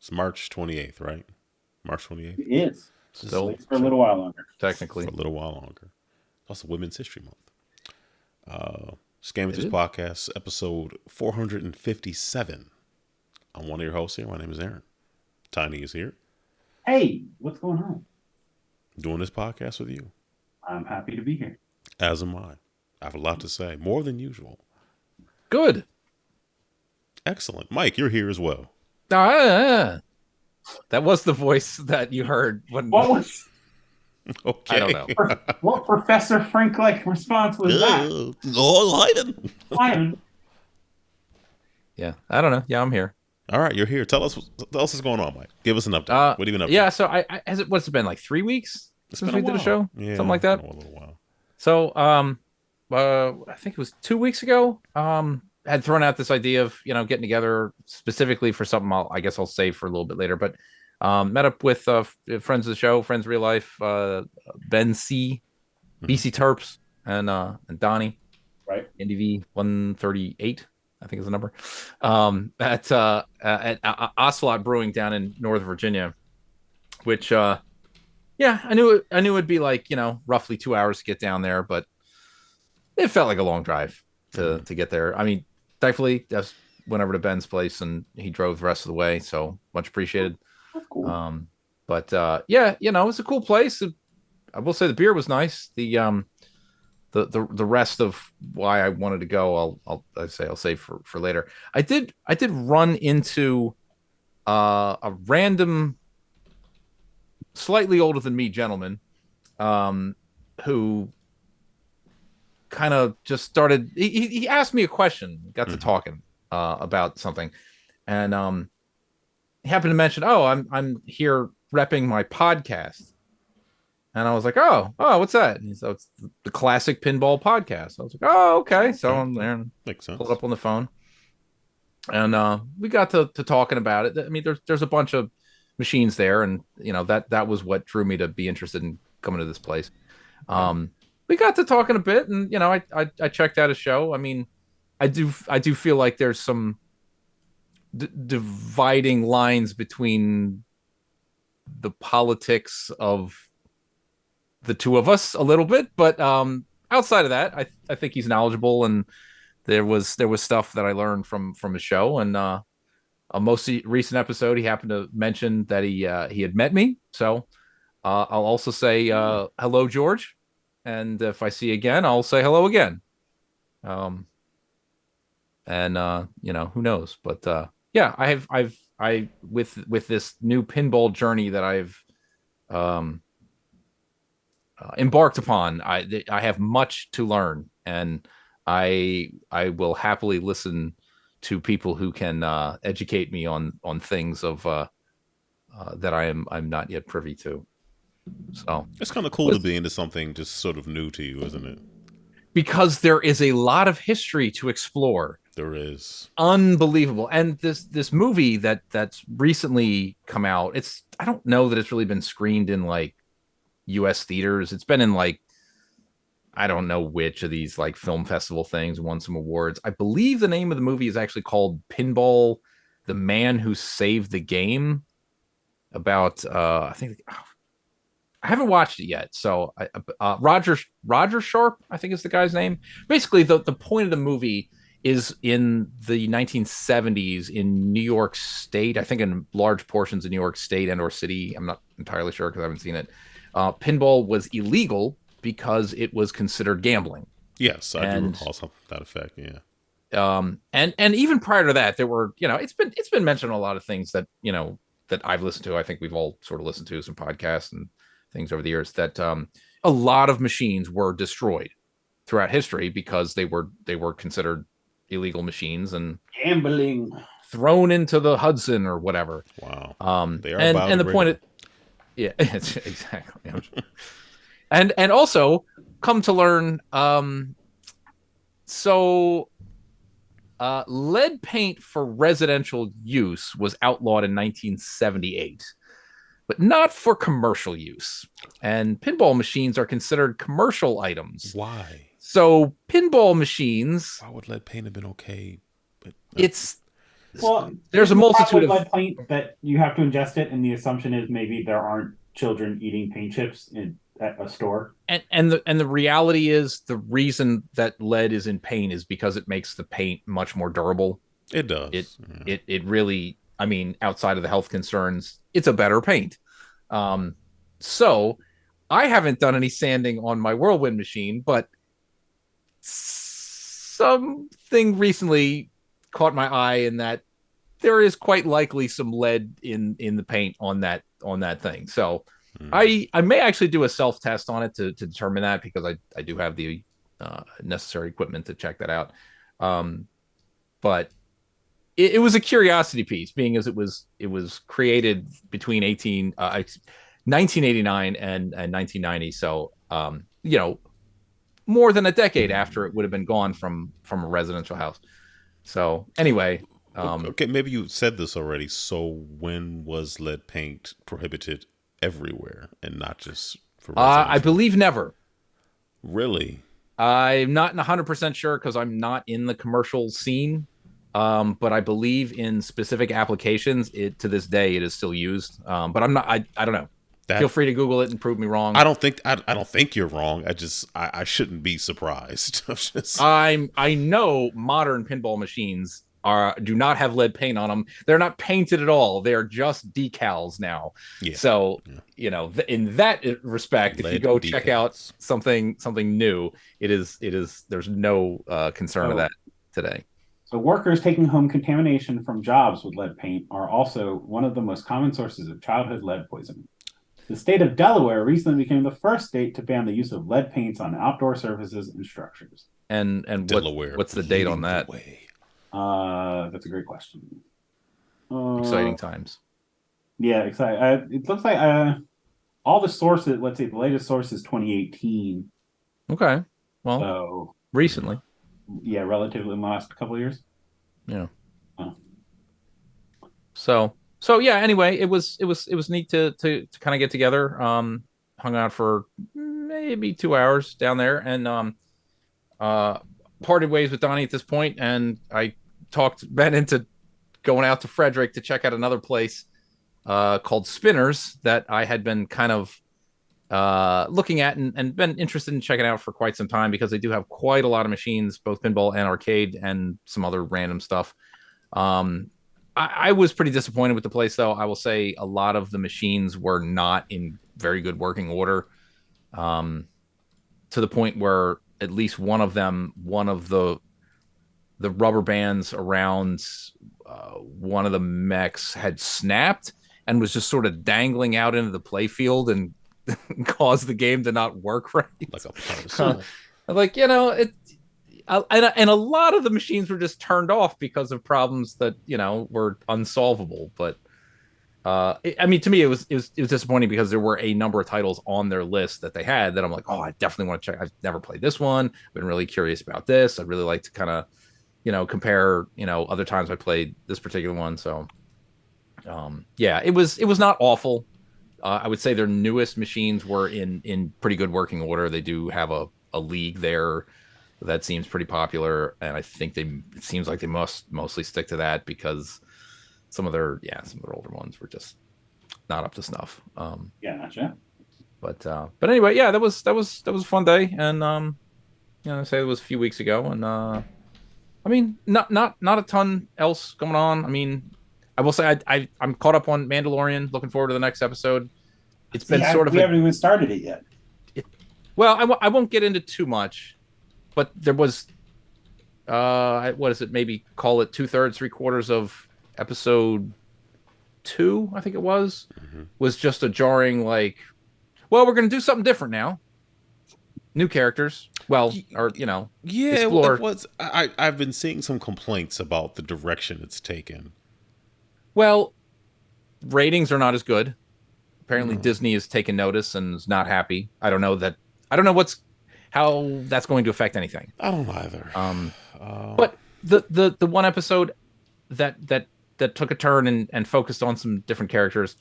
It's March 28th, right? March 28th. It is. Still For a little while longer. technically For a little while longer. It's also Women's History Month. It's GameEnthus is. Podcast, episode 457. I'm one of your hosts here. My name is Aaron. Tiny is here. Hey, what's going on? Doing this podcast with you. I'm happy to be here. As am I. I have a lot to say, more than usual. Good. Excellent. Mike, you're here as well. That was the voice that you heard when. What was? Okay. I don't know. What Professor Frank-like response was that? Oh, Leiden. Lion. Yeah, I don't know. Yeah, I'm here. All right, you're here. Tell us what's going on, Mike. Give us an update. What have you been up to? Yeah, so what's it been, like 3 weeks since we did a show? Yeah, something like that. a little while. So, I think it was 2 weeks ago. Had thrown out this idea of getting together specifically for something. I guess I'll save for a little bit later. But met up with friends of the show, friends of real life, Ben C, BC Terps, and Donnie, right? NDV 138. I think is the number, at Ocelot Brewing down in Northern Virginia, which, I knew it'd be like, roughly 2 hours to get down there, but it felt like a long drive to get there. I mean, thankfully, that's went over to Ben's place and he drove the rest of the way. So much appreciated. That's cool. But it's a cool place. I will say the beer was nice. The rest of why I wanted to go, I'll save for later. I did run into a random, slightly older than me gentleman, who kind of just started. He asked me a question, got to talking about something, and he happened to mention, "Oh, I'm here repping my podcast." And I was like, oh, what's that? And so it's the Classic Pinball Podcast. I was like, oh, okay. So I'm there and Makes sense. pulled it up on the phone. And we got to talking about it. I mean, there's a bunch of machines there. And, that was what drew me to be interested in coming to this place. We got to talking a bit and, I checked out a show. I mean, I do feel like there's some dividing lines between the politics of the two of us a little bit, but outside of that, I think he's knowledgeable, and there was stuff that I learned from his show. And a most recent episode, he happened to mention that he had met me. So I'll also say hello, George, and if I see you again, I'll say hello again. Who knows? But I with this new pinball journey that I've embarked upon, I have much to learn, and I will happily listen to people who can educate me on things that I'm not yet privy to. So it's kind of cool to be into something just sort of new to you, isn't it? Because there is a lot of history to explore. There is. Unbelievable. And this movie that's recently come out, I don't know that it's really been screened in like US theaters. It's been in like, I don't know which of these like film festival things, won some awards. I believe the name of the movie is actually called Pinball: The Man Who Saved the Game. About I think I haven't watched it yet. So Roger Sharp, I think is the guy's name. Basically, the point of the movie is in the 1970s in New York State. I think in large portions of New York State and or city. I'm not entirely sure because I haven't seen it. Pinball was illegal because it was considered gambling. Yes, I do recall something to that effect. Yeah. And even prior to that, there were, it's been mentioned in a lot of things that, that I've listened to. I think we've all sort of listened to some podcasts and things over the years that a lot of machines were destroyed throughout history because they were considered illegal machines and gambling, thrown into the Hudson or whatever. Wow. They are and the point of, yeah, it's exactly. and also come to learn, lead paint for residential use was outlawed in 1978, but not for commercial use. And pinball machines are considered commercial items. Why? So pinball machines. Why would lead paint have been okay? But it's Well, there's a isn't the multitude problem with of lead paint that you have to ingest it, and the assumption is maybe there aren't children eating paint chips at a store. and the reality is the reason that lead is in paint is because it makes the paint much more durable. It It does. Yeah. it really, I mean, outside of the health concerns, it's a better paint. So I haven't done any sanding on my whirlwind machine, but something recently caught my eye in that there is quite likely some lead in the paint on that thing. So I may actually do a self test on it to determine that, because I do have the necessary equipment to check that out. But it was a curiosity piece, being as it was created between 1989 and 1990. So more than a decade after it would have been gone from a residential house. So anyway, Okay, maybe you said this already. So when was lead paint prohibited everywhere and not just for I residential? believe never. Really? I'm not 100% sure because I'm not in the commercial scene. But I believe in specific applications, it to this day it is still used. But I'm not. I don't know. Feel free to Google it and prove me wrong. I don't think you're wrong. I shouldn't be surprised. I know modern pinball machines do not have lead paint on them. They're not painted at all. They're just decals now. Yeah. So in that respect, if you go check out something new, it is there's no concern of that today. So workers taking home contamination from jobs with lead paint are also one of the most common sources of childhood lead poisoning. The state of Delaware recently became the first state to ban the use of lead paints on outdoor surfaces and structures. And what's the date on that? That's a great question. Exciting times. Yeah, exciting. It looks like all the sources, let's say the latest source is 2018. Okay. Well, so recently. Yeah, relatively in the last couple of years. Yeah. Oh. So yeah. Anyway, it was neat to kind of get together. Hung out for maybe 2 hours down there, and parted ways with Donnie at this point. And I talked Ben into going out to Frederick to check out another place called Spinners that I had been kind of looking at and been interested in checking out for quite some time, because they do have quite a lot of machines, both pinball and arcade, and some other random stuff. I was pretty disappointed with the place, though. I will say a lot of the machines were not in very good working order, to the point where at least one of the rubber bands around one of the mechs had snapped and was just sort of dangling out into the play field and caused the game to not work right. Like a parasol. And a lot of the machines were just turned off because of problems that were unsolvable. But I mean, to me, it was disappointing, because there were a number of titles on their list that they had that I'm like, oh, I definitely want to check. I've never played this one. I've been really curious about this. I'd really like to kind of compare other times I played this particular one. So yeah, it was not awful. I would say their newest machines were in pretty good working order. They do have a league there that seems pretty popular, and I think it seems like they must mostly stick to that, because some of their older ones were just not up to snuff. Yeah, not yet. But anyway, yeah, that was a fun day, and I say it was a few weeks ago, and I mean, not a ton else going on. I mean, I will say I'm caught up on Mandalorian. Looking forward to the next episode. It's been we haven't even started it yet. Well, I won't get into too much, but there was what is it? Maybe call it 2/3, 3/4 of episode 2. I think it was just a jarring, like, well, we're going to do something different now. New characters. Well, or explore. It was. I've been seeing some complaints about the direction it's taken. Well, ratings are not as good. Apparently, Disney has taken notice and is not happy. I don't know how that's going to affect anything. I don't either. But the one episode that took a turn and focused on some different characters.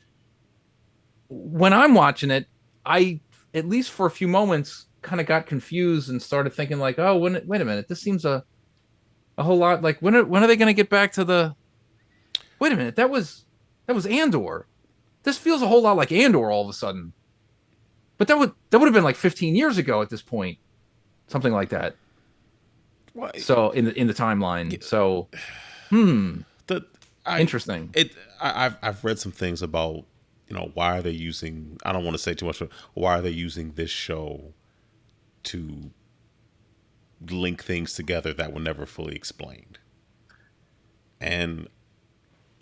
When I'm watching it, I, at least for a few moments, kind of got confused and started thinking like, oh, wait a minute, this seems a whole lot like, when are they going to get back to the wait a minute, that was Andor. This feels a whole lot like Andor all of a sudden. But that would have been like 15 years ago at this point, something like that. Well, So in the timeline, so the I interesting. it I've read some things about, why are they using, I don't want to say too much, but why are they using this show to link things together that were never fully explained. And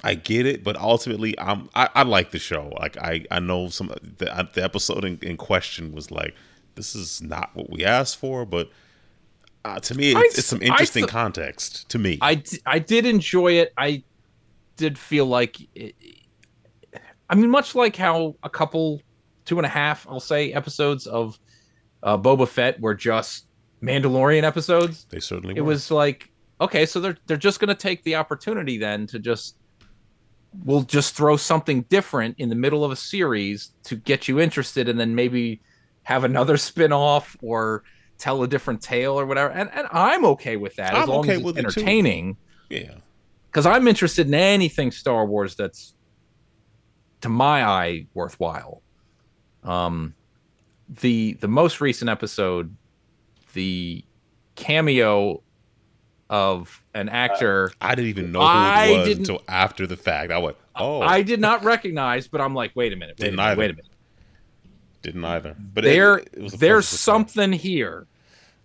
I get it, but ultimately, I like the show. Like I know the episode in question was like, this is not what we asked for, but to me, it's some interesting context. To me, I did enjoy it. I did feel like, I mean, much like how a couple, 2.5, I'll say, episodes of Boba Fett were just Mandalorian episodes. They certainly it were. was like, okay, so they're just going to take the opportunity then to we'll just throw something different in the middle of a series to get you interested, and then maybe have another spin-off or tell a different tale or whatever. And I'm okay with that as long as it's entertaining. Yeah. Because I'm interested in anything Star Wars that's, to my eye, worthwhile. The most recent episode, the cameo of an actor, I didn't even know who it was until after the fact. I went, oh. I did not recognize, but I'm like, wait a minute. Wait a minute. Didn't either. But there's something here.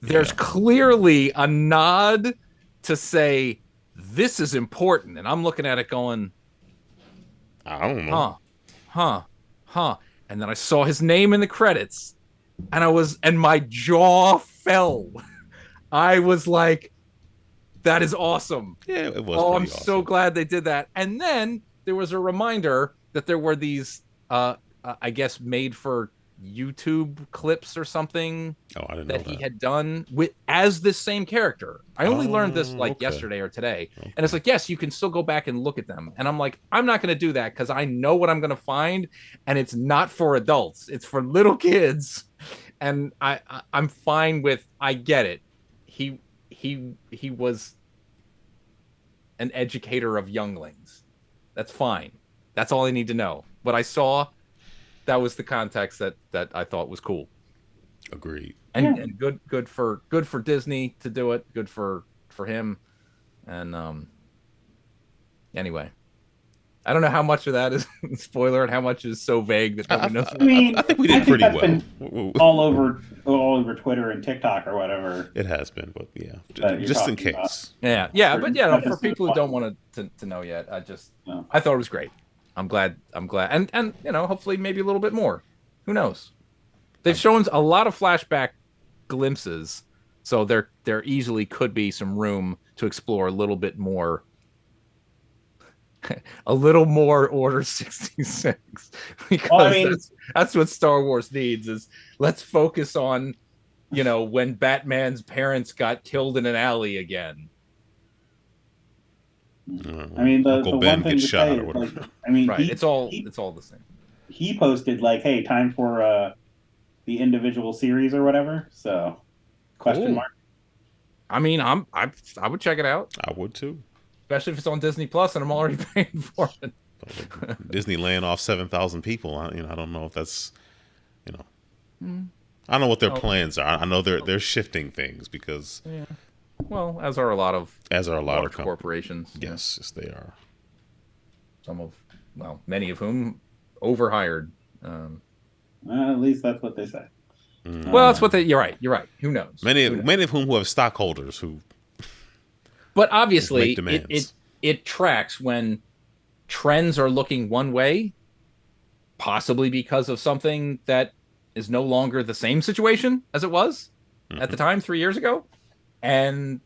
There's clearly a nod to say, this is important. And I'm looking at it going, I don't know. Huh. And then I saw his name in the credits, and my jaw fell. I was like, that is awesome. Yeah, it was. Oh, I'm so glad they did that. And then there was a reminder that there were these, I guess, made for YouTube clips or something that he had done as this same character. I only learned this yesterday or today. Okay. And it's like, yes, you can still go back and look at them. And I'm like, I'm not going to do that because I know what I'm going to find, and it's not for adults. It's for little kids. And I'm fine with, I get it. He was an educator of younglings. That's fine. That's all I need to know. What I saw, that was the context that I thought was cool. Agreed. And good for Disney to do it. Good for him. And anyway, I don't know how much of that is spoiler and how much is so vague that nobody knows. I mean, I think we did pretty well. All over Twitter and TikTok or whatever. It has been, but yeah, just in case. About. Yeah, but for people who don't want to know yet, I thought it was great. I'm glad, and hopefully maybe a little bit more. Who knows? They've shown a lot of flashback glimpses, so there easily could be some room to explore a little bit more. A little more Order 66, because that's what Star Wars needs. Is let's focus on, when Batman's parents got killed in an alley again. I mean, the Uncle Ben gets shot or whatever. Right. It's all the same. He posted like, "Hey, time for the individual series or whatever." So, question mark. I mean, I would check it out. I would too, especially if it's on Disney Plus and I'm already paying for it. Disney laying off 7,000 people. I don't know if that's, I don't know what their plans are. I know they're shifting things because. Yeah. Well, as are a lot of corporations. Yes, they are. Many of whom overhired. At least that's what they say. Well, that's what you're right. Who knows? Many of whom who have stockholders who. But obviously, it tracks when trends are looking one way, possibly because of something that is no longer the same situation as it was at the time 3 years ago. And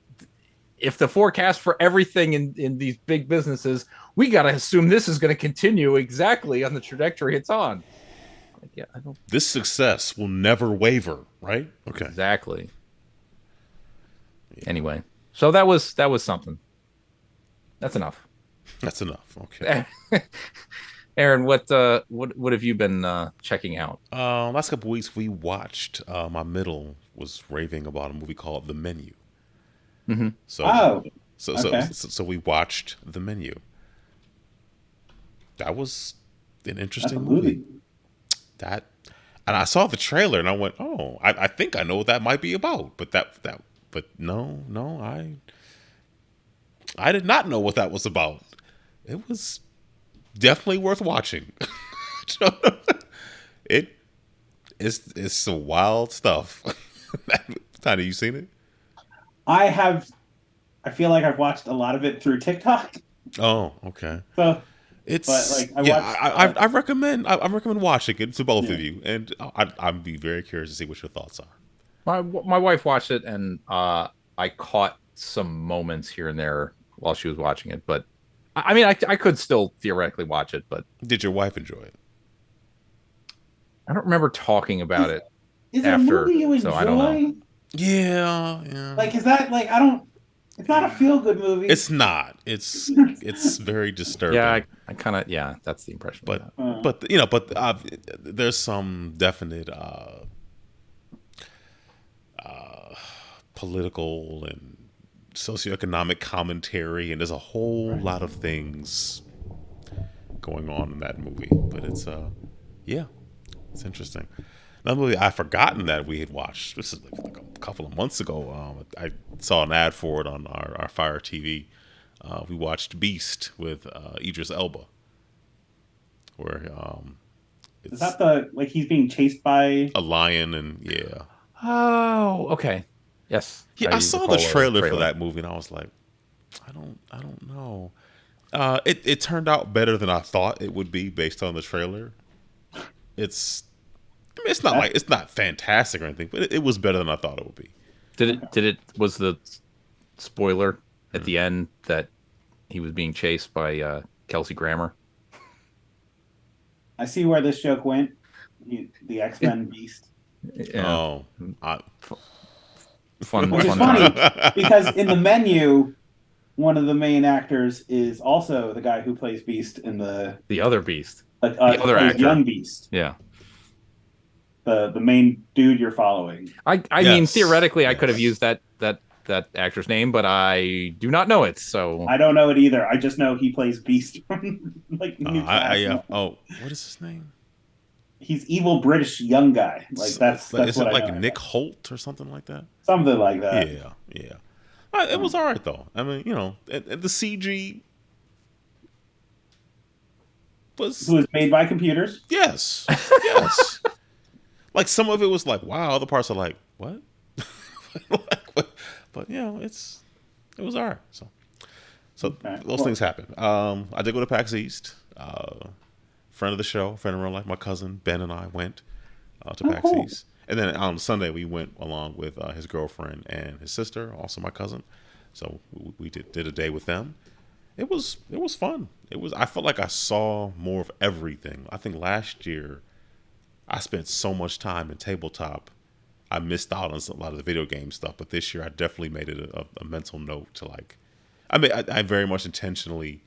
if the forecast for everything in these big businesses, we got to assume this is going to continue exactly on the trajectory it's on. This success will never waver, right? Okay. Exactly. Yeah. Anyway, so that was something. That's enough. That's enough. Okay. Aaron, what have you been checking out? Last couple of weeks we watched. My middle was raving about a movie called The Menu. Mm-hmm. So we watched The Menu. that was an That's interesting a movie. movie. That, and I saw the trailer and I went, oh, I think I know what that might be about. But but no, I did not know what that was about. It was definitely worth watching. it it's some wild stuff. Tiny, you seen it? I have. I feel like I've watched a lot of it through TikTok. Oh, okay. So, but It's like I yeah. watched. I recommend I recommend watching it to both of Yeah. you, and I'd be very curious to see what your thoughts are. My wife watched it, and I caught some moments here and there while she was watching it. But I mean, I could still theoretically watch it, but Did your wife enjoy it? I don't remember talking about it Is it a after, movie you so I don't know. enjoy? Yeah, yeah. Like, is that like I don't? It's not a feel good movie. It's not. It's very disturbing. Yeah, I kind of that's the impression. but Uh, but there's some definite political and socioeconomic commentary, and there's a whole lot of things going on in that movie. But it's yeah, it's interesting. Another movie I've forgotten that we had watched. This is like a couple of months ago. I saw an ad for it on our Fire TV. We watched Beast with Idris Elba, where is it's that the like he's being chased by? a lion, and yeah. Oh, okay. Yes. Yeah, I saw the recall a trailer for that movie, and I was like, I don't know. It turned out better than I thought it would be based on the trailer. It's, I mean, it's not fantastic or anything, but it was better than I thought it would be. Was the spoiler at the end that he was being chased by Kelsey Grammer? I see where this joke went. The X-Men Beast, Yeah. Oh, Fun, which is fun funny time. because in the menu, one of the main actors is also the guy who plays Beast in the The other Beast. like The other plays actor. young Beast, Yeah. the main dude you're following. I Yes. mean, theoretically, I could have Yes. used that actor's name, but I do not know it. So I don't know it either. I just know he plays Beast from like New Class. oh, what is his name? He's evil British young guy. Like that's Is what it I like know. Nick Holt or something like that? Something like that. Yeah, yeah. It was all right though. I mean, you know, and the CG was Who was made by computers. yes, yes. Like some of it was like, wow. Other parts are like, what? Like, what? But you know, it was all right. So Okay. those things happen. I did go to PAX East. Friend of the show, friend of real life, my cousin Ben and I went to PAX cool. East, and then on Sunday we went along with his girlfriend and his sister, also my cousin. So we did a day with them. It was fun. I felt like I saw more of everything. I think last year I spent so much time in tabletop. I missed out on a lot of the video game stuff, but this year I definitely made it a mental note to like. I mean, I very much intentionally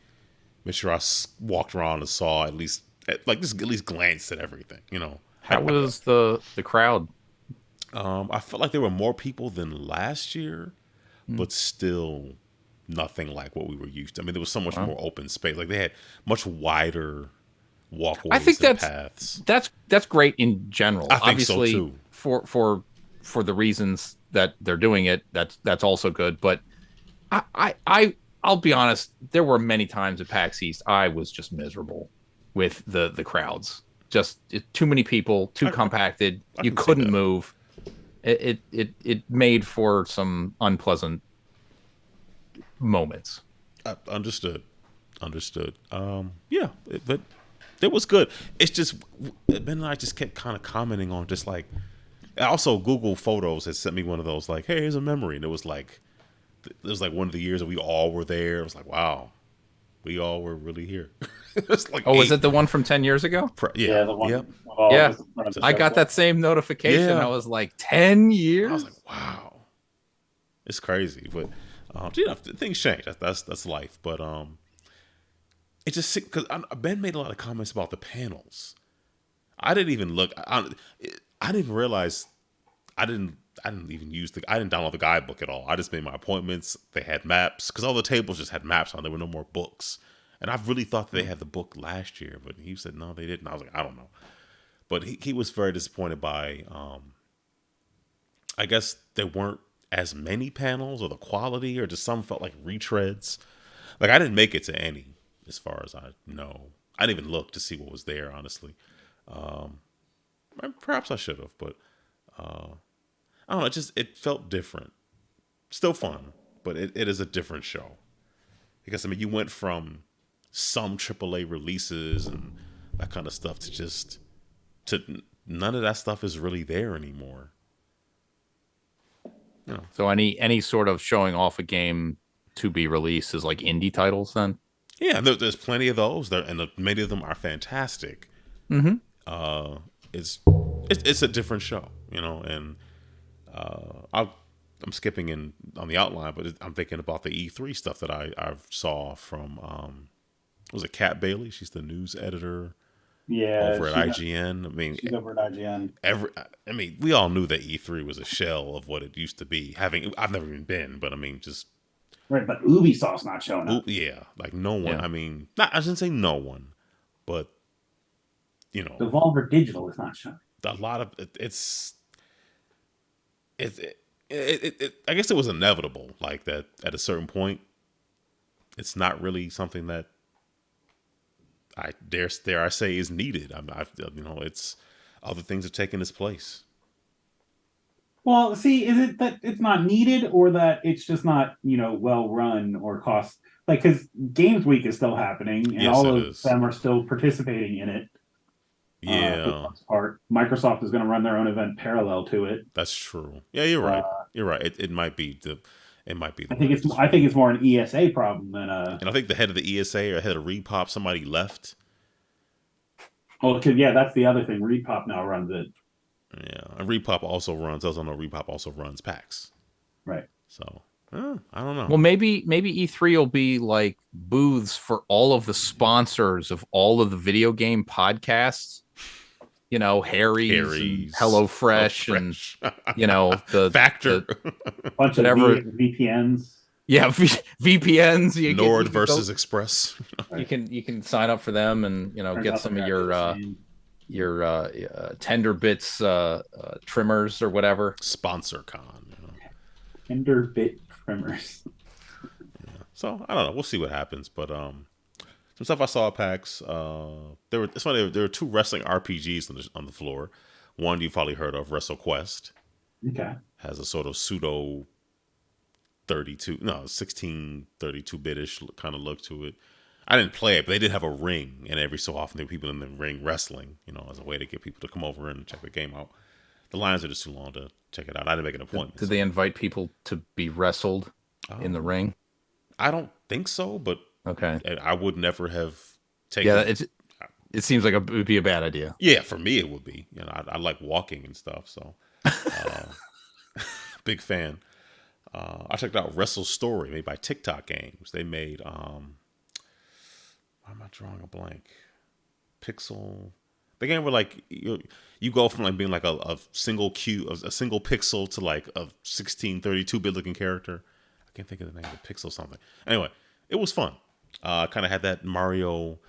made sure I walked around and saw at least glanced at everything. You know, how was the crowd? I felt like there were more people than last year, but still nothing like what we were used to. I mean, there was so much more open space. Like they had much wider walkways I think and paths. that's great in general. I think so, Obviously, too. For the reasons that they're doing it, that's also good. But I'll be honest, there were many times at PAX East I was just miserable with the crowds. Just too many people, too compacted. I You can see couldn't that. move. It made for some unpleasant moments. Understood. Yeah, but it was good. It's just Ben and I just kept kind of commenting on just like. Also, Google Photos had sent me one of those like, "Hey, here's a memory," and it was like one of the years that we all were there. It was like, wow, we all were really here. It was like, Oh, was it the one from 10 years ago? Yeah, The one. yep. with all Yeah. of us in front of the I show. got that same notification. Yeah. I was like, 10 years? I was like, wow, it's crazy. But you know, things change. That's life. But it just because Ben made a lot of comments about the panels. I didn't even look. I didn't even realize. I didn't download the guidebook at all. I just made my appointments. They had maps because all the tables just had maps on. There were no more books, And I really thought they had the book last year, but he said no, they didn't. I was like, I don't know. But he was very disappointed by, I guess there weren't as many panels, or the quality, or just some felt like retreads. Like I didn't make it to any, as far as I know. I didn't even look to see what was there, honestly. Perhaps I should have, but I don't know. It felt different. Still fun, but it is a different show. Because I mean, you went from some AAA releases and that kind of stuff to none of that stuff is really there anymore. You know. So any sort of showing off a game to be released is like indie titles then? Yeah, there's plenty of those there, and many of them are fantastic. Mm-hmm. It's a different show, and I'm skipping in on the outline, but I'm thinking about the E3 stuff that I saw from was it Kat Bailey? She's the news editor over at IGN. I mean, she's over at IGN. I mean, we all knew that E3 was a shell of what it used to be. I've never even been, but I mean, just right. But Ubisoft's not showing up. Yeah, like no one. Yeah. I mean, I shouldn't say no one, but Devolver Digital is not showing. A lot of I guess it was inevitable, like that at a certain point. It's not really something that I dare I say is needed. It's other things have taken its place. Well, see, is it that it's not needed, or that it's just not well run or cost? Like, because Games Week is still happening, and Yes, all it of is. them are still participating in it. Yeah, for the most part. Microsoft is going to run their own event parallel to it. That's true. Yeah, you're right. You're right. It might be the. It might be. I think it's more an ESA problem than And I think the head of the ESA or head of Repop, somebody left. Oh, because that's the other thing. Repop now runs it. Yeah, and Repop also runs. Those don't know Repop also runs PAX. Right. So I don't know. Well, maybe E3 will be like booths for all of the sponsors of all of the video game podcasts. Harry's and HelloFresh, and the Factor, bunch of VPNs. Yeah, VPNs. Nord versus Express. You can sign up for them and get some of your Tender Bits trimmers or whatever. Sponsor Con. Tender Bit trimmers. Yeah. So I don't know. We'll see what happens, but some stuff I saw at PAX. It's funny. There were two wrestling RPGs on the floor. One you've probably heard of, WrestleQuest. Okay. Has a sort of pseudo 1632-bit-ish kind of look to it. I didn't play it, but they did have a ring, and every so often there were people in the ring wrestling, as a way to get people to come over and check the game out. The lines are just too long to check it out. I didn't make an appointment. Did they invite people to be wrestled in the ring? I don't think so, but okay. I would never have taken. Yeah, it seems like it would be a bad idea. Yeah, for me it would be. I like walking and stuff, so big fan. I checked out Wrestle Story, made by TikTok Games. They made why am I drawing a blank? Pixel. The game where like you go from like being like a single pixel to like a 1632-bit looking character. I can't think of the name of the pixel something. Anyway, it was fun. Kind of had that Mario,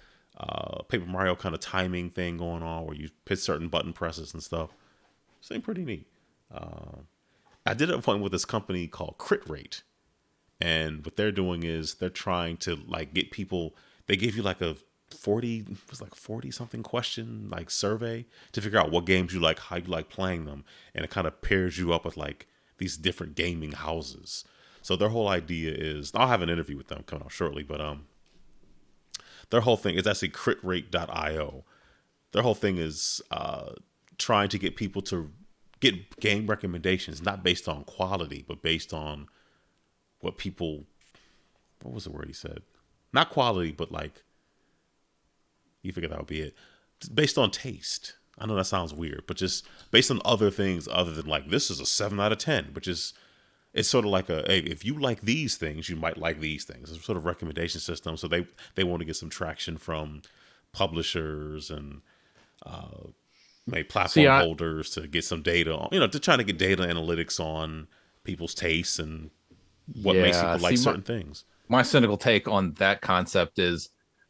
Paper Mario kind of timing thing going on where you hit certain button presses and stuff. Seemed pretty neat. I did an appointment with this company called Crit Rate, and what they're doing is they're trying to like get people. They give you like a 40 something question like survey to figure out what games you like, how you like playing them, and it kind of pairs you up with like these different gaming houses. So their whole idea is, I'll have an interview with them coming out shortly, but their whole thing is actually critrate.io. Their whole thing is trying to get people to get game recommendations, not based on quality, but based on what was the word he said? Not quality, but like, you figure that would be it. Based on taste. I know that sounds weird, but just based on other things other than like, this is a 7 out of 10, which is, it's sort of like hey, if you like these things, you might like these things. It's a sort of recommendation system. So they want to get some traction from publishers and maybe platform holders to get some data on, to try to get data analytics on people's tastes and what makes people like certain things. My cynical take on that concept is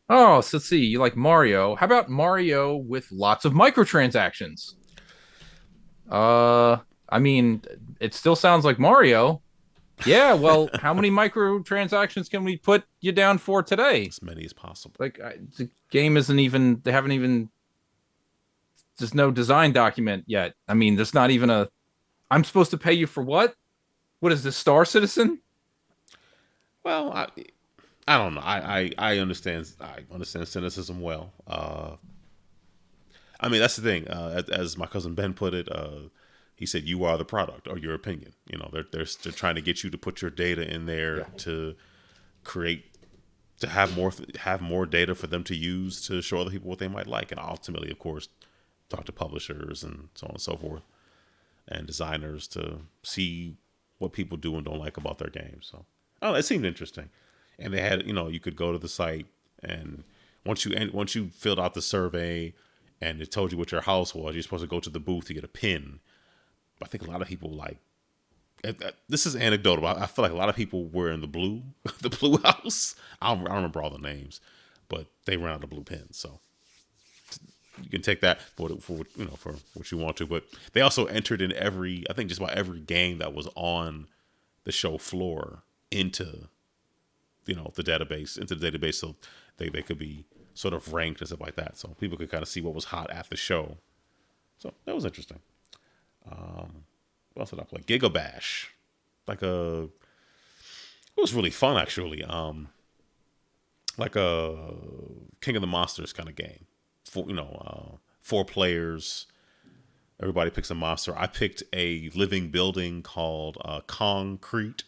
Oh, so let's see. You like Mario? How about Mario with lots of microtransactions? Uh, I mean, it still sounds like Mario. Yeah, well, how many microtransactions can we put you down for today? As many as possible. Like, the game isn't even, they haven't even, there's no design document yet. I mean, there's not even a, I'm supposed to pay you for what? What is this, Star Citizen? Well, I don't know. I understand. I understand cynicism well. I mean, that's the thing. As my cousin Ben put it, he said, "You are the product, or your opinion." You know, they're trying to get you to put your data in there Yeah. to create to have more data for them to use to show other people what they might like, and ultimately, of course, talk to publishers and so on and so forth, and designers to see what people do and don't like about their games. So, oh, it seemed interesting, and they had you could go to the site and once you filled out the survey and it told you what your house was, you're supposed to go to the booth to get a pin. But I think a lot of people like this is anecdotal. But I feel like a lot of people were in the blue, the blue house. I don't remember all the names, but they ran out of blue pins. So you can take that for what you want to. But they also entered in I think just about every game that was on the show floor into the database, so they could be sort of ranked and stuff like that. So people could kind of see what was hot at the show. So that was interesting. What else did I play? Gigabash, it was really fun actually. Like a King of the Monsters kind of game. Four players. Everybody picks a monster. I picked a living building called Concrete.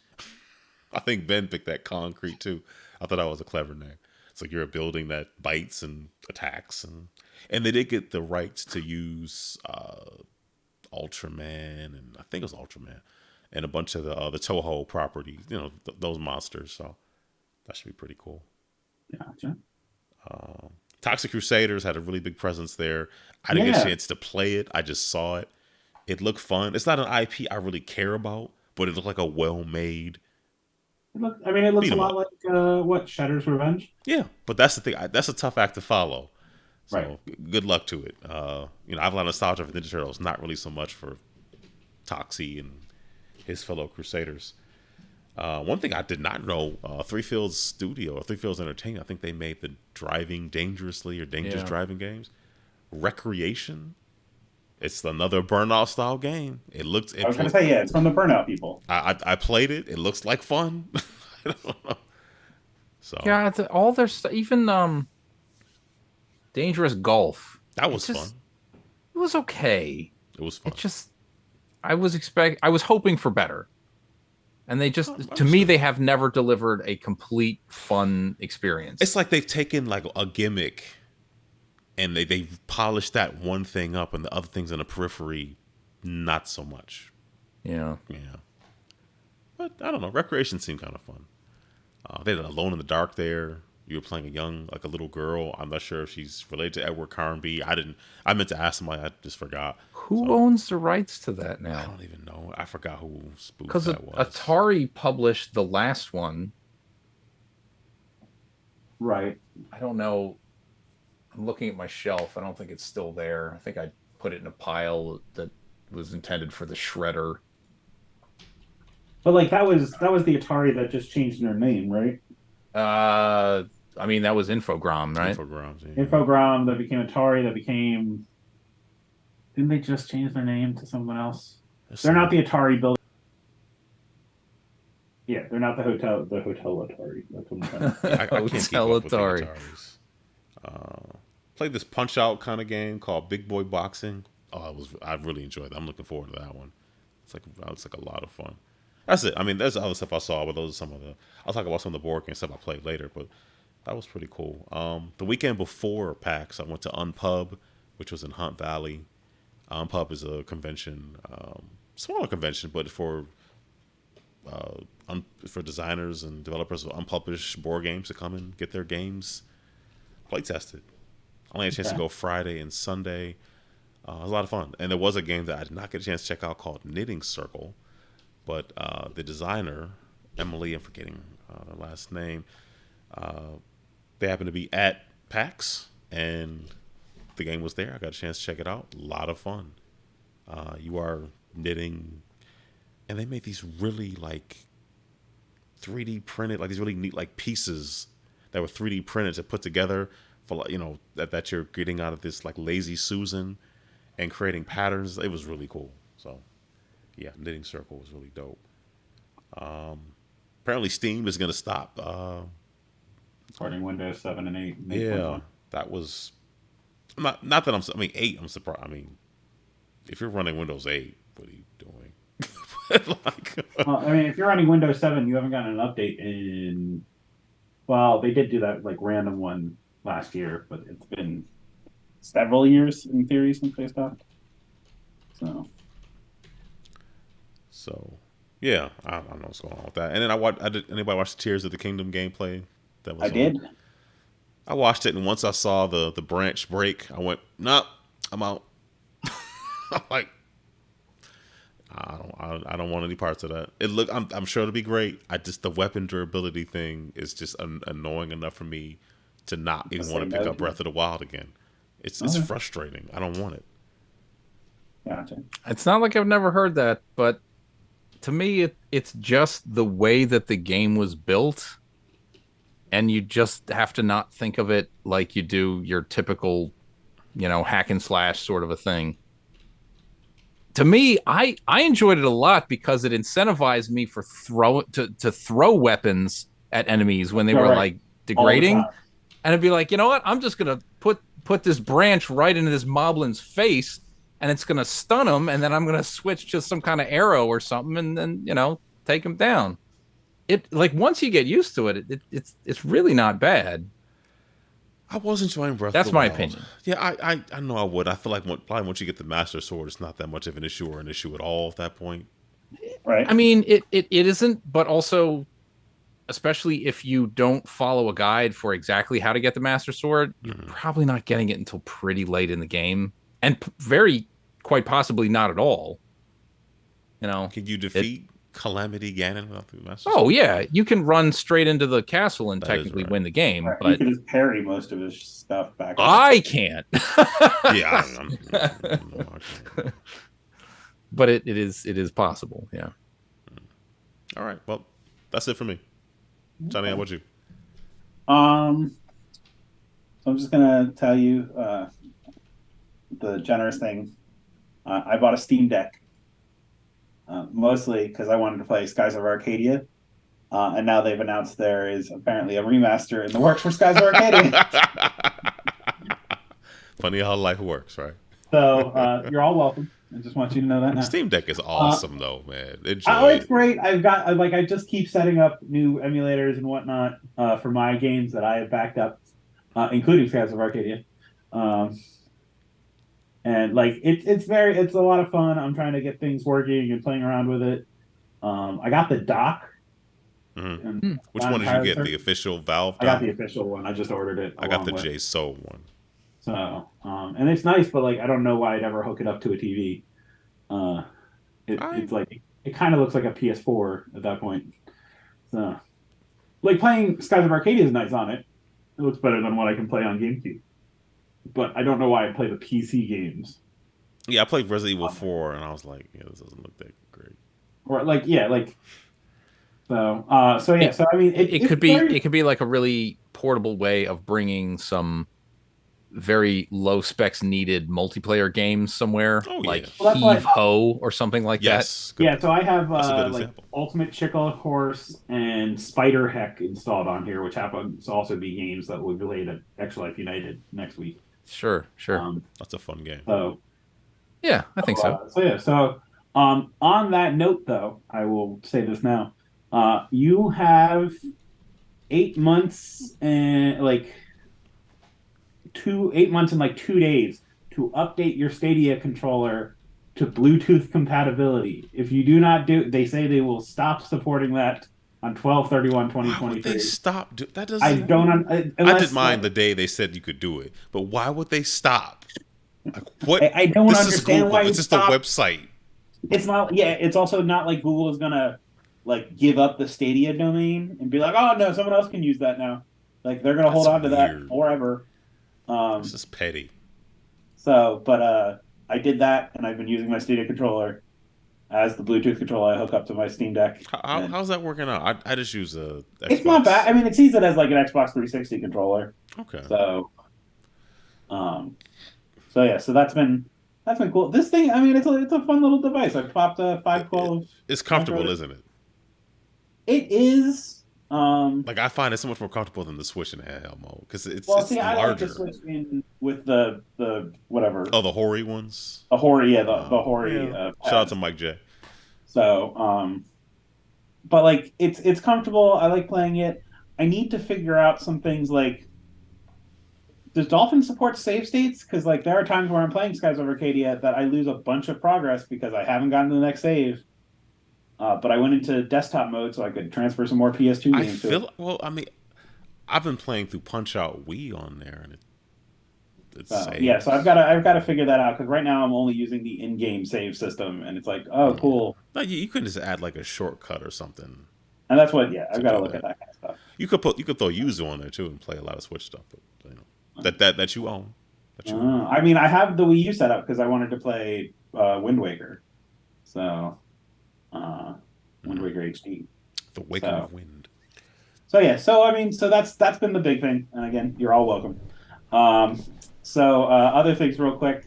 I think Ben picked that Concrete too. I thought that was a clever name. It's like you're a building that bites and attacks, and they did get the rights to use Ultraman, and I think it was Ultraman, and a bunch of the Toho properties. Those monsters. So that should be pretty cool. Gotcha. Toxic Crusaders had a really big presence there. I didn't get a chance to play it. I just saw it. It looked fun. It's not an IP I really care about, but it looked like a well-made. It looks Beat a 'em lot up. like Shredder's Revenge. Yeah, but that's the thing. That's a tough act to follow. Right. So good luck to it. I have a lot of nostalgia for Ninja Turtles, not really so much for Toxie and his fellow Crusaders. One thing I did not know, Three Fields Studio or Three Fields Entertainment, I think they made the Driving Dangerously or Dangerous Yeah. Driving games. Recreation. It's another Burnout style game. It looks. I was going to say, yeah, it's from the Burnout people. I played it. It looks like fun. I don't know. So Yeah, all their stuff, even Dangerous Golf. that It was fun. just it was okay. It was fun. It just I was hoping for better. And they just Oh, to me they have never delivered a complete fun experience. It's like they've taken like a gimmick and they polished that one thing up, and the other things in the periphery, not so much. Yeah. Yeah. But I don't know. Recreation seemed kind of fun. They had Alone in the Dark there. You were playing a little girl. I'm not sure if she's related to Edward Carnby. I meant to ask somebody. I just forgot. Who So, owns the rights to that I now? don't even know. I forgot who spoof Because that was. Atari published the last one. Right. I don't know. I'm looking at my shelf. I don't think it's still there. I think I put it in a pile that was intended for the shredder. But like that was the Atari that just changed their name, right? I mean that was Infogram, right? Infogrames. Yeah. Infogram that became Atari that became. Didn't they just change their name to someone else? They're not the Atari building. Yeah, they're not the hotel Atari. That's what I'm trying to say. I can't keep Hotel up with the Atari. Ataris. Played this Punch Out kind of game called Big Boy Boxing. I really enjoyed that. I'm looking forward to that one. It's like a lot of fun. That's it. I mean, there's other stuff I saw, but those are some of the. I'll talk about some of the board game stuff I played later, but that was pretty cool. The weekend before PAX, I went to Unpub, which was in Hunt Valley. Unpub is a convention, smaller convention, but for designers and developers of unpublished board games to come and get their games play tested. I only had a chance to go Friday and Sunday. It was a lot of fun. And there was a game that I did not get a chance to check out called Knitting Circle. But the designer, Emily, I'm forgetting the last name, they happened to be at PAX, and the game was there. I got a chance to check it out. A lot of fun. You are knitting, and they made these really like 3D printed, like these really neat like pieces that were 3D printed to put together for like, that you're getting out of this like Lazy Susan and creating patterns. It was really cool. So yeah, Knitting Circle was really dope. Apparently Steam is going to stop. Supporting Windows 7 and 8. Yeah, that was not that I mean 8. I'm surprised. I mean, if you're running Windows 8, what are you doing? Well, I mean, if you're running Windows 7, you haven't gotten an update in. Well, they did do that like random one last year, but it's been several years in theory since they stopped. So yeah, I don't know what's going on with that. And then anybody watch the Tears of the Kingdom gameplay? That was I did. I watched it, and once I saw the branch break, I went, "Nope, I'm out." I'm like, I don't want any parts of that. I'm sure it'll be great. The weapon durability thing is just annoying enough for me to not even want to pick up Breath of the Wild again. It's frustrating. I don't want it. Gotcha. It's not like I've never heard that, but to me, it's just the way that the game was built, and you just have to not think of it like you do your typical, hack and slash sort of a thing. To me, I enjoyed it a lot because it incentivized me for to throw weapons at enemies when they were like degrading, and it'd be like, you know what? I'm just gonna put this branch right into this moblin's face, and it's gonna stun him, and then I'm gonna switch to some kind of arrow or something, and then take him down. It like once you get used to it, it's really not bad. I was enjoying Breath That's of the Wild. my opinion. Yeah, I know I would. I feel like probably once you get the Master Sword, it's not that much of an issue or an issue at all at that point. Right. I mean, it isn't, but also, especially if you don't follow a guide for exactly how to get the Master Sword, you're probably not getting it until pretty late in the game, and quite possibly not at all. Can you defeat Calamity Ganon without the Master Sword? Oh yeah, you can run straight into the castle and technically win the game, right. but you can just parry most of his stuff back. I can't. Yeah, but it is possible. Yeah. All right. Well, that's it for me. Johnny, how about you? So I'm just gonna tell you the generous thing. I bought a Steam Deck. Mostly because I wanted to play Skies of Arcadia, and now they've announced there is apparently a remaster in the works for Skies of Arcadia. Funny how life works, right? So you're all welcome. I just want you to know that now. Steam Deck is awesome, though, man. It's great. I just keep setting up new emulators and whatnot for my games that I have backed up, including Skies of Arcadia. And like it's a lot of fun. I'm trying to get things working and playing around with it. I got the dock. Mm-hmm. Which one did you get? The official Valve dock? I got the official one. I just ordered it. I got the JSO one. So, and it's nice, but like I don't know why I'd ever hook it up to a TV. It's like it kind of looks like a PS4 at that point. So, like playing Skies of Arcadia is nice on it. It looks better than what I can play on GameCube. But I don't know why I play the PC games. Yeah, I played Resident Evil 4, and I was like, yeah, this doesn't look that great. Or so I mean, it could be like a really portable way of bringing some very low specs needed multiplayer games somewhere, like Heave Ho or something like that. Yeah, so I have like Ultimate Chickle Horse and Spider Heck installed on here, which happens to also be games that will be played at Extra Life United next week. Sure. That's a fun game. So yeah, I think so. On that note, though, I will say this now: you have 8 months and 8 months and 2 days to update your Stadia controller to Bluetooth compatibility. If you do not they say they will stop supporting that on 12/31/2023. They stop. That doesn't. I don't. I didn't mind the day they said you could do it, but why would they stop? Like, what? I don't understand why. It's just a website. It's not. Yeah, it's also not like Google is gonna give up the Stadia domain and be like, oh no, someone else can use that now. Like they're gonna That's hold on to that weird. forever. This is petty. But I did that, and I've been using my Stadia controller as the Bluetooth controller I hook up to my Steam Deck, and How's that working out? I just use a it's not bad. Xbox. I mean, it sees it as like an Xbox 360 controller. Okay. So, um, so yeah, so that's been cool. This thing, I mean, it's a fun little device. I popped a It, it, 512 it's Metro. comfortable, isn't it? It is. Like I find it so much more comfortable than the Switch in handheld mode because Well, it's see, I like the larger. Switch in with the whatever Oh, the Hori ones. the Hori, yeah, the Hori Yeah. Shout out to pads. Mike J. So, but like it's comfortable. I like playing it. I need to figure out some things like does Dolphin support save states? Because like there are times where I'm playing Skies of Arcadia that I lose a bunch of progress because I haven't gotten to the next save. But I went into desktop mode so I could transfer some more PS2 I games to it. feel well. I mean, I've been playing through Punch Out Wii on there, and it So yeah, so saves. I've got to figure that out because right now I'm only using the in-game save system, and it's like, oh, Yeah. cool. No, you couldn't just add like a shortcut or something And that's what, yeah, to I've got to do look at that. that kind of stuff. You could throw Yuzu on there too and play a lot of Switch stuff. But, that you own. That you own. I mean, I have the Wii U set up because I wanted to play Wind Waker. So, uh, Wind Waker HD. The Waking So, of Wind. so yeah, so I mean, so that's been the big thing. And again, you're all welcome. Um, other things, real quick.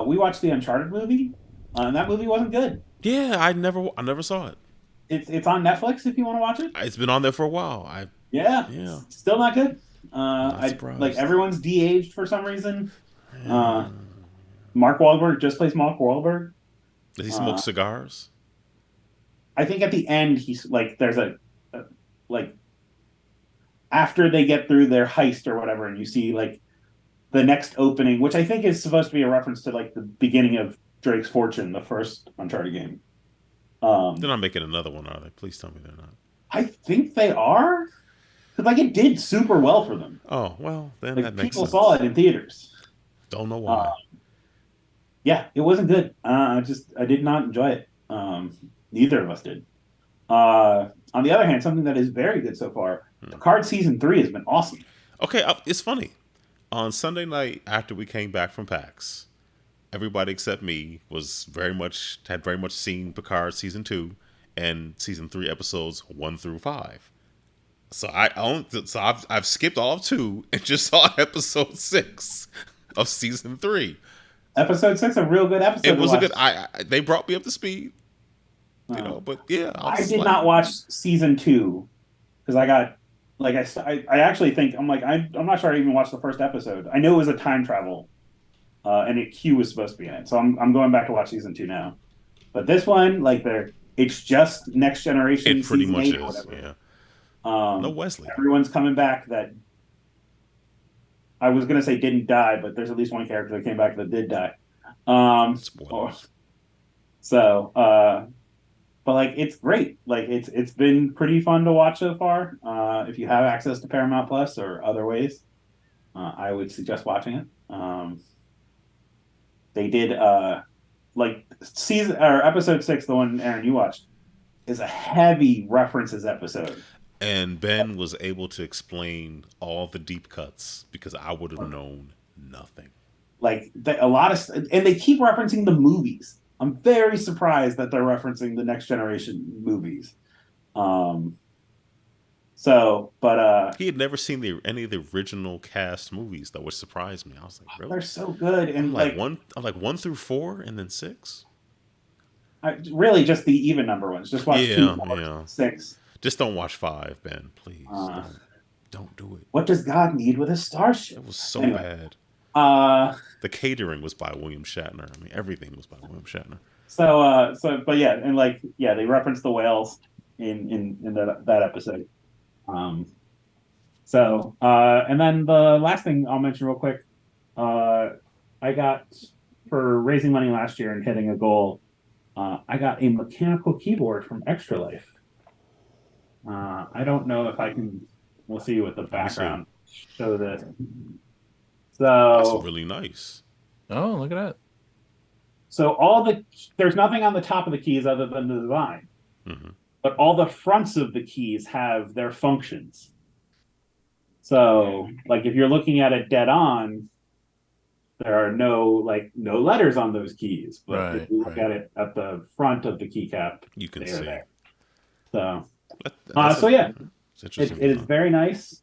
We watched the Uncharted movie, and that movie wasn't good. Yeah, I never saw it. It's on Netflix if you want to watch it. It's been on there for a while. Yeah, Yeah, it's still not good. I'm not I like surprised. everyone's de-aged for some reason. Yeah. Mark Wahlberg just plays Mark Wahlberg. Does he smoke Uh, cigars? I think at the end he's like there's a like after they get through their heist or whatever, and you see like the next opening, which I think is supposed to be a reference to like the beginning of Drake's Fortune, the first Uncharted game. They're not making another one, are they? Please tell me they're not. I think they are because like it did super well for them. Oh well, then that Like makes people saw sense. it in theaters. Don't know Uh, why. yeah, it wasn't good. I did not enjoy it. Neither of us did. On the other hand, something that is very good so far, Picard season 3 has been awesome. Okay, it's funny. On Sunday night after we came back from PAX, everybody except me had very much seen Picard season 2 and season 3 episodes 1 through 5. I've skipped all of 2 and just saw episode 6 of season 3. Episode 6, a real good episode It to was a watch. good. They brought me up to speed, Uh, But yeah, I I was did like, not watch season 2 because I got like I actually think I'm like I'm not sure I even watched the first episode. I know it was a time travel, and Q was supposed to be in it, so I'm going back to watch season 2 now. But this one, like it's just Next Generation it pretty season much 8 or is. whatever. Yeah, no Wesley. Everyone's coming back that I was gonna say didn't die, but there's at least one character that came back that did die. Or, Spoilers. so but like it's great. Like it's been pretty fun to watch so far. If you have access to Paramount Plus or other ways, I would suggest watching it. They did like season or episode 6, the one Aaron you watched, is a heavy references episode. And Ben was able to explain all the deep cuts because I would have known nothing. Like a lot of, and they keep referencing the movies. I'm very surprised that they're referencing the Next Generation movies. But He had never seen any of the original cast movies, that would surprise me. I was like, really? they're so good, and I'm like 1 through 4 and then 6. really just the even number ones. Just watch Yeah, 2, 4, yeah. 6. Just don't watch 5, Ben. Please, Uh, don't do it. what does God need with a starship? It was so Anyway, bad. uh, The catering was by William Shatner. I mean, everything was by William Shatner. but yeah, and like yeah, they reference the whales in that episode. And then the last thing I'll mention real quick, I got for raising money last year and hitting a goal. I got a mechanical keyboard from Extra Life. I don't know if I can. We'll see with the background. Show this. That's So really nice. Oh, look at that. so there's nothing on the top of the keys other than the design, Hmm. but all the fronts of the keys have their functions. So, like, if you're looking at it dead on, there are no letters on those keys. But if Right, you look right. at it at the front of the keycap, You can they are see. there. So, That's so yeah, it's it interesting to is know. very nice.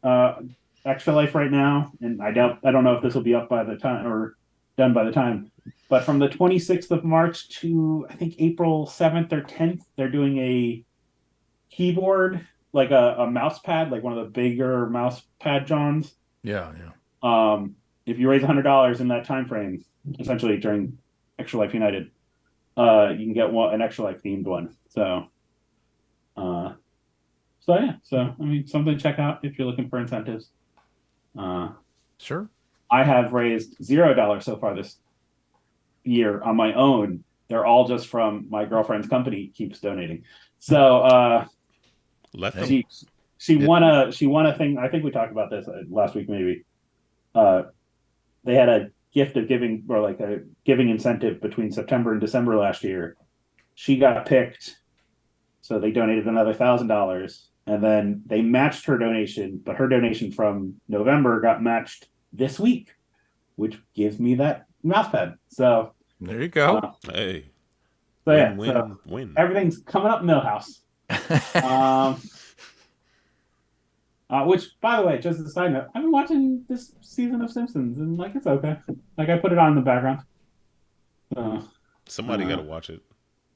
Extra Life right now, and I don't know if this will be up by the time or done by the time, but from the 26th of March to I think April 7th or 10th, they're doing a keyboard, like a mouse pad, like one of the bigger mouse pad Johns. Yeah, yeah. If you raise $100 in that time frame, essentially during Extra Life United, you can get an Extra Life themed one. Uh, so yeah, so I mean, something to check out if you're looking for incentives. Uh, Sure. I have raised $0 so far this year on my own. They're all just from my girlfriend's company keeps donating. So Let Hey, them. she it, won a thing. I think we talked about this last week maybe. Uh, they had a gift of giving or like a giving incentive between September and December last year. She got picked, so they donated another $1,000, and then they matched her donation, but her donation from November got matched this week, which gives me that mouse pad. there you go. Hey, So yeah, win, so win, win. everything's coming up Millhouse. Um, which, by the way, just as a side note, I've been watching this season of Simpsons, and like it's okay. Like I put it on in the background. So, Somebody got uh, to watch it.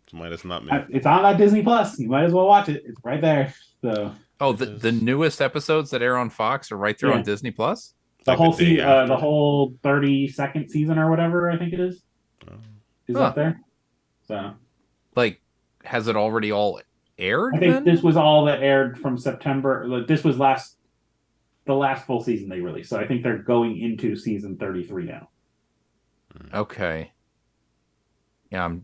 Somebody that's not me. it's on that Disney Plus. You might as well watch it. It's right there. So Oh, It the is newest episodes that air on Fox are right there on yeah, Disney Plus. like the day the after. whole 32nd season or whatever I think it Oh, is up Huh. there. So Like, has it already all I aired think this then? was all that aired from September. Like, this was the last full season they released. So I think they're going into season 33 now. Okay. Yeah,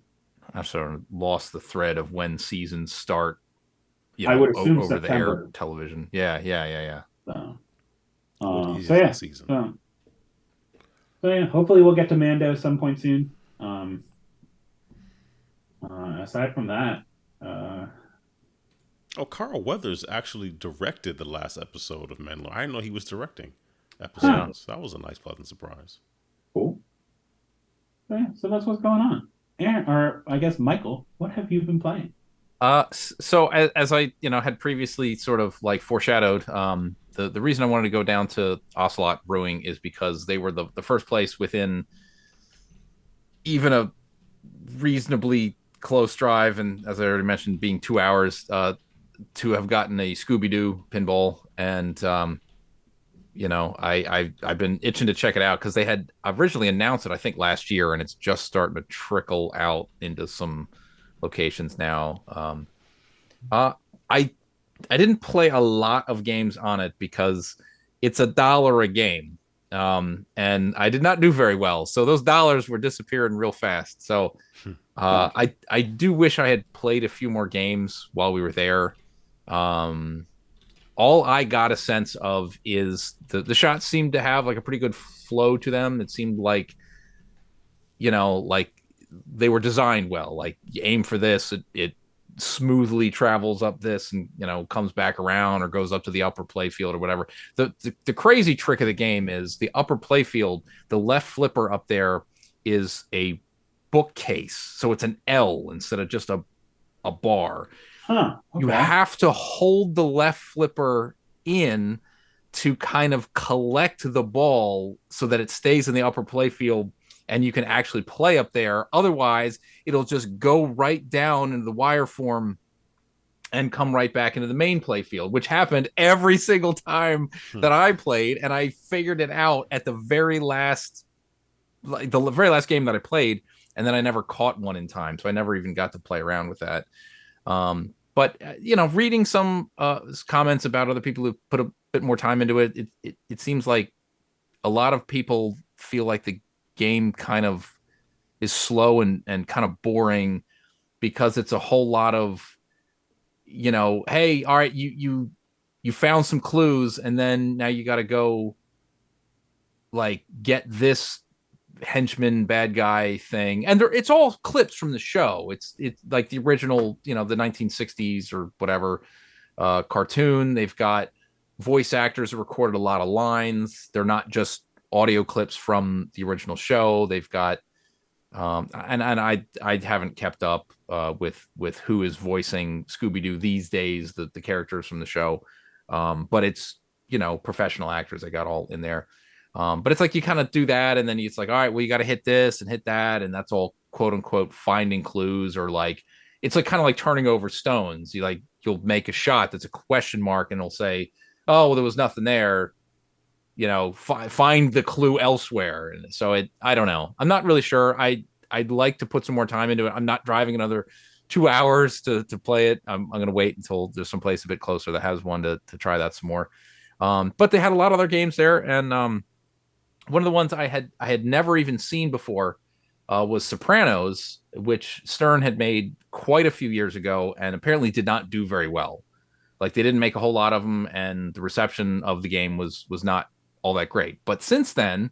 I sort of lost the thread of when seasons start, I would assume over the air September. television. Yeah, yeah, yeah, yeah. So, what so is the yeah. season? So yeah, hopefully we'll get to Mando some point soon. Aside from that, Oh, Carl Weathers actually directed the last episode of Mandalorian. I didn't know he was directing huh, Yeah. episodes. That was a nice, pleasant surprise. cool. So, yeah, so that's what's going on. Aaron, or I guess Michael, what have you been playing? So as I, had previously sort of like foreshadowed, the reason I wanted to go down to Ocelot Brewing is because they were the first place within even a reasonably close drive, and as I already mentioned, being 2 hours, to have gotten a Scooby Doo pinball, and I've been itching to check it out because they had originally announced it I think last year, and it's just starting to trickle out into some locations now. Uh, I I didn't play a lot of games on it because it's $1 a game. And I did not do very well. So those dollars were disappearing real fast. So Gotcha. I do wish I had played a few more games while we were there. Um, all I got a sense of is the shots seemed to have like a pretty good flow to them. It seemed like, like they were designed well. Like you aim for this, it smoothly travels up this and comes back around or goes up to the upper play field or whatever. The crazy trick of the game is the upper play field, the left flipper up there is a bookcase, so it's an L instead of just a bar. Huh. You Okay. have to hold the left flipper in to kind of collect the ball so that it stays in the upper play field and you can actually play up there. Otherwise, it'll just go right down into the wire form and come right back into the main play field, which happened every single time that I played. And I figured it out at the very last, like the very last game that I played. And then I never caught one in time. So I never even got to play around with that. But reading some comments about other people who put a bit more time into it, it seems like a lot of people feel like the game kind of is slow and kind of boring because it's a whole lot of, hey, all right, you found some clues and then now you got to go like get this henchman bad guy thing, and it's all clips from the show. It's like the original, the 1960s or whatever cartoon. They've got voice actors have recorded a lot of lines. They're not just audio clips from the original show. They've got and I haven't kept up with who is voicing Scooby-Doo these days, the characters from the show. But it's, professional actors. They got all in there. But it's like you kind of do that, and then it's like, all right, well, you got to hit this and hit that, and that's all quote unquote finding clues, or like it's like kind of like turning over stones. You'll make a shot that's a question mark, and it'll say, oh, well, there was nothing there. Find the clue elsewhere. And so I don't know. I'm not really sure. I'd like to put some more time into it. I'm not driving another 2 hours to play it. I'm going to wait until there's some place a bit closer that has one to try that some more. But they had a lot of other games there, and one of the ones I had never even seen before was Sopranos, which Stern had made quite a few years ago, and apparently did not do very well. Like, they didn't make a whole lot of them, and the reception of the game was not all that great. But since then,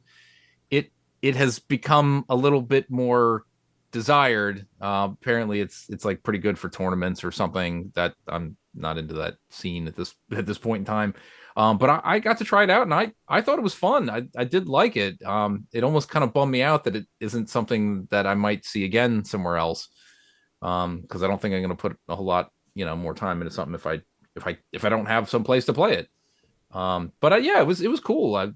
it has become a little bit more desired. Apparently, it's like pretty good for tournaments or something. That I'm not into that scene at this point in time. But I got to try it out, and I thought it was fun. I did like it. It almost kind of bummed me out that it isn't something that I might see again somewhere else. Because I don't think I'm going to put a whole lot, more time into something if I don't have some place to play it. But yeah, it was cool. I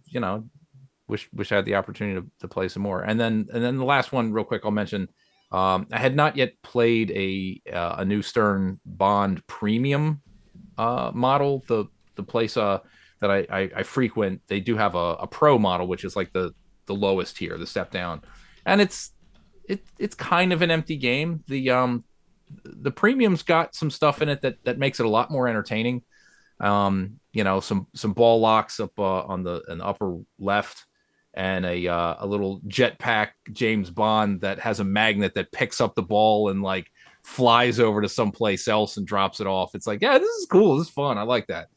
wish I had the opportunity to play some more. And then the last one, real quick, I'll mention. I had not yet played a new Stern Bond Premium model. The place that I frequent, they do have a pro model, which is like the lowest tier, the step down, and it's kind of an empty game. The premium's got some stuff in it that makes it a lot more entertaining. Some ball locks up on the upper left, and a little jetpack James Bond that has a magnet that picks up the ball and like flies over to someplace else and drops it off. It's like, yeah, this is cool. This is fun. I like that.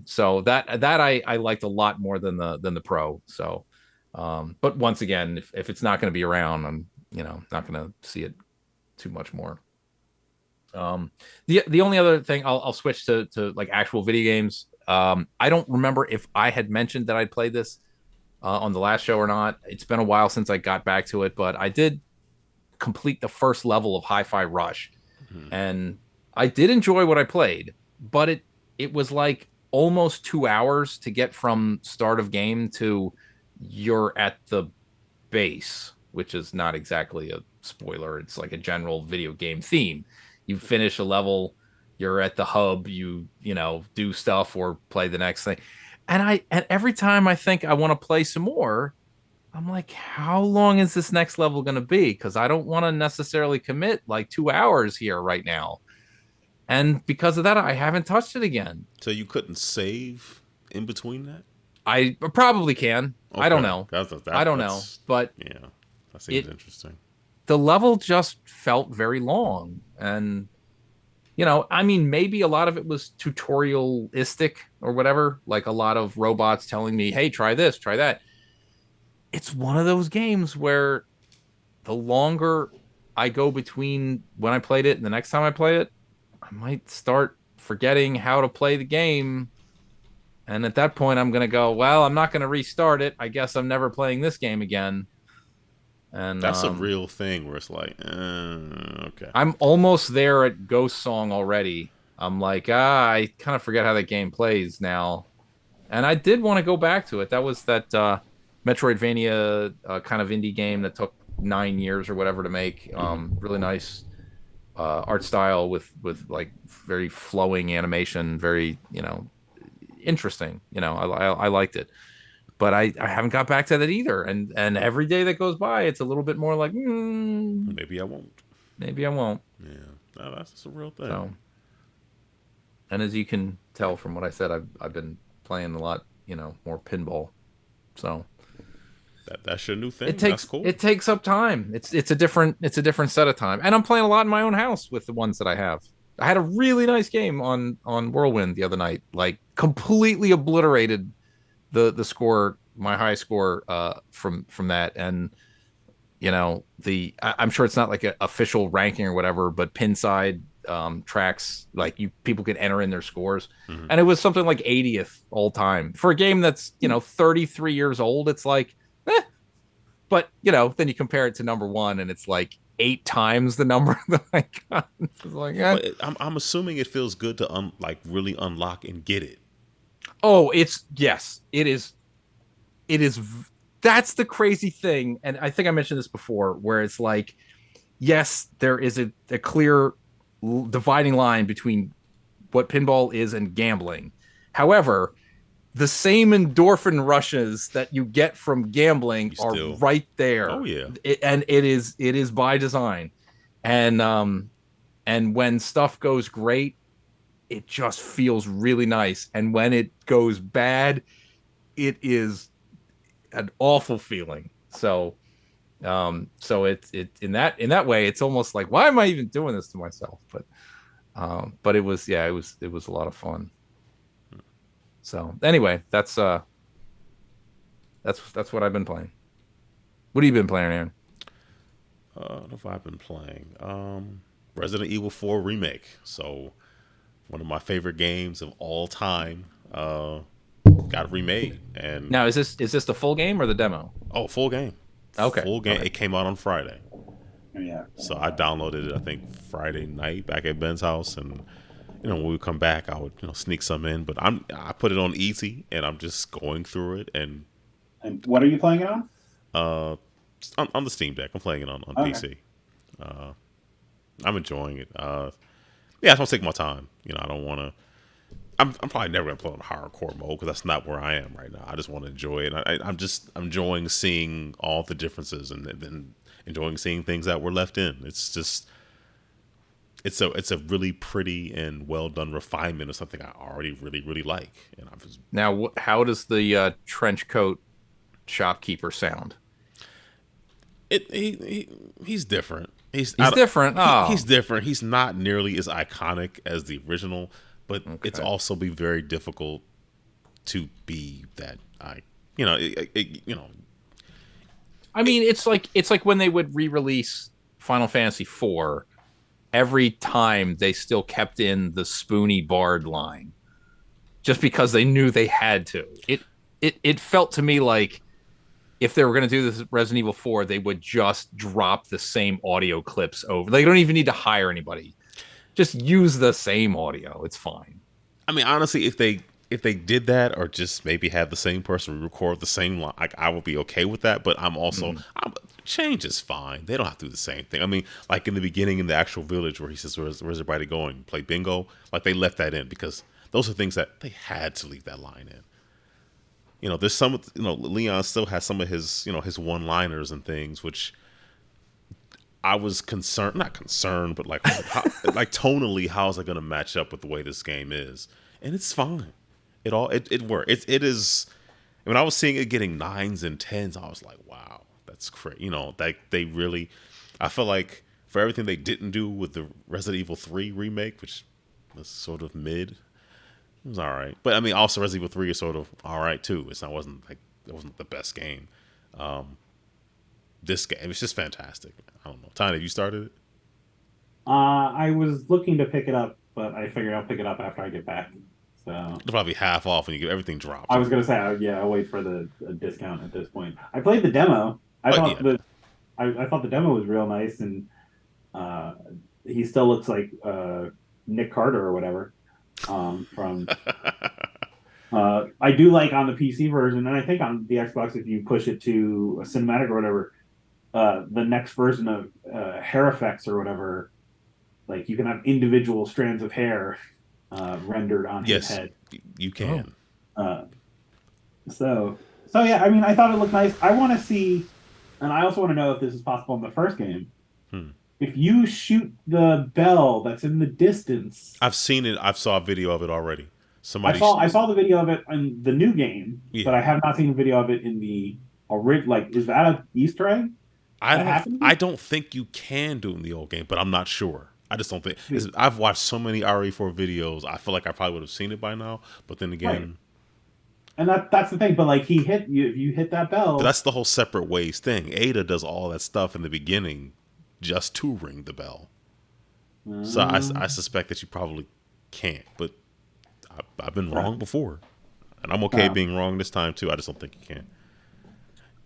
So that I liked a lot more than the pro. So, but once again, if it's not going to be around, I'm not going to see it too much more. The only other thing I'll switch to like actual video games. I don't remember if I had mentioned that I'd played this on the last show or not. It's been a while since I got back to it, but I did complete the first level of Hi-Fi Rush, and I did enjoy what I played, but it was like almost 2 hours to get from start of game to you're at the base, which is not exactly a spoiler. It's like a general video game theme. You finish a level, you're at the hub, you do stuff or play the next thing. And every time I think I want to play some more, I'm like, how long is this next level going to be? Because I don't want to necessarily commit like 2 hours here right now. And because of that, I haven't touched it again. So you couldn't save in between that? I probably can. Okay. I don't know. I don't know. But yeah, that seems interesting. The level just felt very long. And, I mean, maybe a lot of it was tutorialistic or whatever. Like a lot of robots telling me, hey, try this, try that. It's one of those games where the longer I go between when I played it and the next time I play it, I might start forgetting how to play the game. And at that point, I'm going to go, well, I'm not going to restart it. I guess I'm never playing this game again. And that's a real thing where it's like, okay. I'm almost there at Ghost Song already. I'm like, I kind of forget how that game plays now. And I did want to go back to it. That was that Metroidvania kind of indie game that took 9 years or whatever to make. Really nice art style with like very flowing animation, very interesting. I liked it, but I haven't got back to that either. And every day that goes by, it's a little bit more like maybe I won't. Yeah, no, that's a real thing. So, and as you can tell from what I said, I've been playing a lot, more pinball. So that's your new thing. That's cool. It takes up time. It's a different set of time, and I'm playing a lot in my own house with the ones that I have. I had a really nice game on Whirlwind the other night, like completely obliterated the score, my high score from that, and I'm sure it's not like an official ranking or whatever, but Pinside tracks, like people could enter in their scores, Mhm. and it was something like 80th all time for a game that's 33 years old. It's like, but then you compare it to number one, and it's like 8 times the number that I got. It's like, But I'm assuming it feels good to like really unlock and get it. oh, yes, it is. It is. That's the crazy thing, and I think I mentioned this before, where it's like, yes, there is a clear dividing line between what pinball is and gambling. However, the same endorphin rushes that you get from gambling are right there. Oh yeah. And it is by design. And when stuff goes great, it just feels really nice. And when it goes bad, it is an awful feeling. So it's in that way, it's almost like, why am I even doing this to myself? But it was a lot of fun. So anyway, that's what I've been playing. What have you been playing, Aaron? What have I been playing? Resident Evil 4 Remake. So one of my favorite games of all time. Got remade. And now, is this the full game or the demo? Oh, full game. Okay. Full game. Okay. It came out on Friday. Yeah. So I downloaded it, I think, Friday night back at Ben's house, and when we come back, I would sneak some in. But I put it on easy, and I'm just going through it. And what are you playing it on? On the Steam Deck. I'm playing it on Okay. PC. I'm enjoying it. Yeah, I just want to take my time. I don't want to. I'm probably never gonna play on hardcore mode because that's not where I am right now. I just want to enjoy it. I'm just enjoying seeing all the differences and then enjoying seeing things that were left in. It's just it's a really pretty and well done refinement of something I already really really like. And I'm just now. How does the trench coat shopkeeper sound? He's different. He's different. He's different. He's not nearly as iconic as the original. But it's also be very difficult to be that I mean, it's like when they would re-release Final Fantasy IV, every time they still kept in the Spoony Bard line, just because they knew they had to. It felt to me like if they were going to do this Resident Evil 4, they would just drop the same audio clips over. They don't even need to hire anybody. Just use the same audio. It's fine. I mean, honestly, if they did that, or just maybe have the same person record the same line, I would be okay with that. But I'm also change is fine. They don't have to do the same thing. I mean, like in the beginning in the actual village where he says, "Where's everybody going? Play bingo." Like they left that in because those are things that they had to leave that line in. There's some. Leon still has some of his his one-liners and things, which I was not concerned, but like tonally, how is it going to match up with the way this game is? And it's fine. It worked. It is. When I was seeing it getting 9s and 10s, I was like, wow, that's crazy. They really. I feel like for everything they didn't do with the Resident Evil 3 remake, which was sort of mid, it was all right. But I mean, also Resident Evil 3 is sort of all right too. It wasn't the best game. This game, it's just fantastic. I don't know. Tiny, have you started it? I was looking to pick it up, but I figured I'll pick it up after I get back. So It'll probably be half off when you get everything dropped. I was gonna say, I'll wait for the discount at this point. I played the demo. I thought the demo was real nice, and he still looks like Nick Carter or whatever. From I do like on the PC version, and I think on the Xbox, if you push it to a cinematic or whatever, the next version of hair effects or whatever, like you can have individual strands of hair rendered on his head. You can. So yeah, I mean, I thought it looked nice. I want to see, and I also want to know if this is possible in the first game. If you shoot the bell that's in the distance, I've seen it. I saw a video of it already. I saw the video of it in the new game, but I have not seen a video of it in the original. Like, is that an Easter egg? I don't think you can do it in the old game, but I'm not sure. I just don't think. I've watched so many RE4 videos. I feel like I probably would have seen it by now. But then again, and that's the thing. But like, you hit that bell. But that's the whole separate ways thing. Ada does all that stuff in the beginning just to ring the bell. So I suspect that you probably can't, but I've been wrong before, and I'm okay Uh, being wrong this time too. I just don't think you can.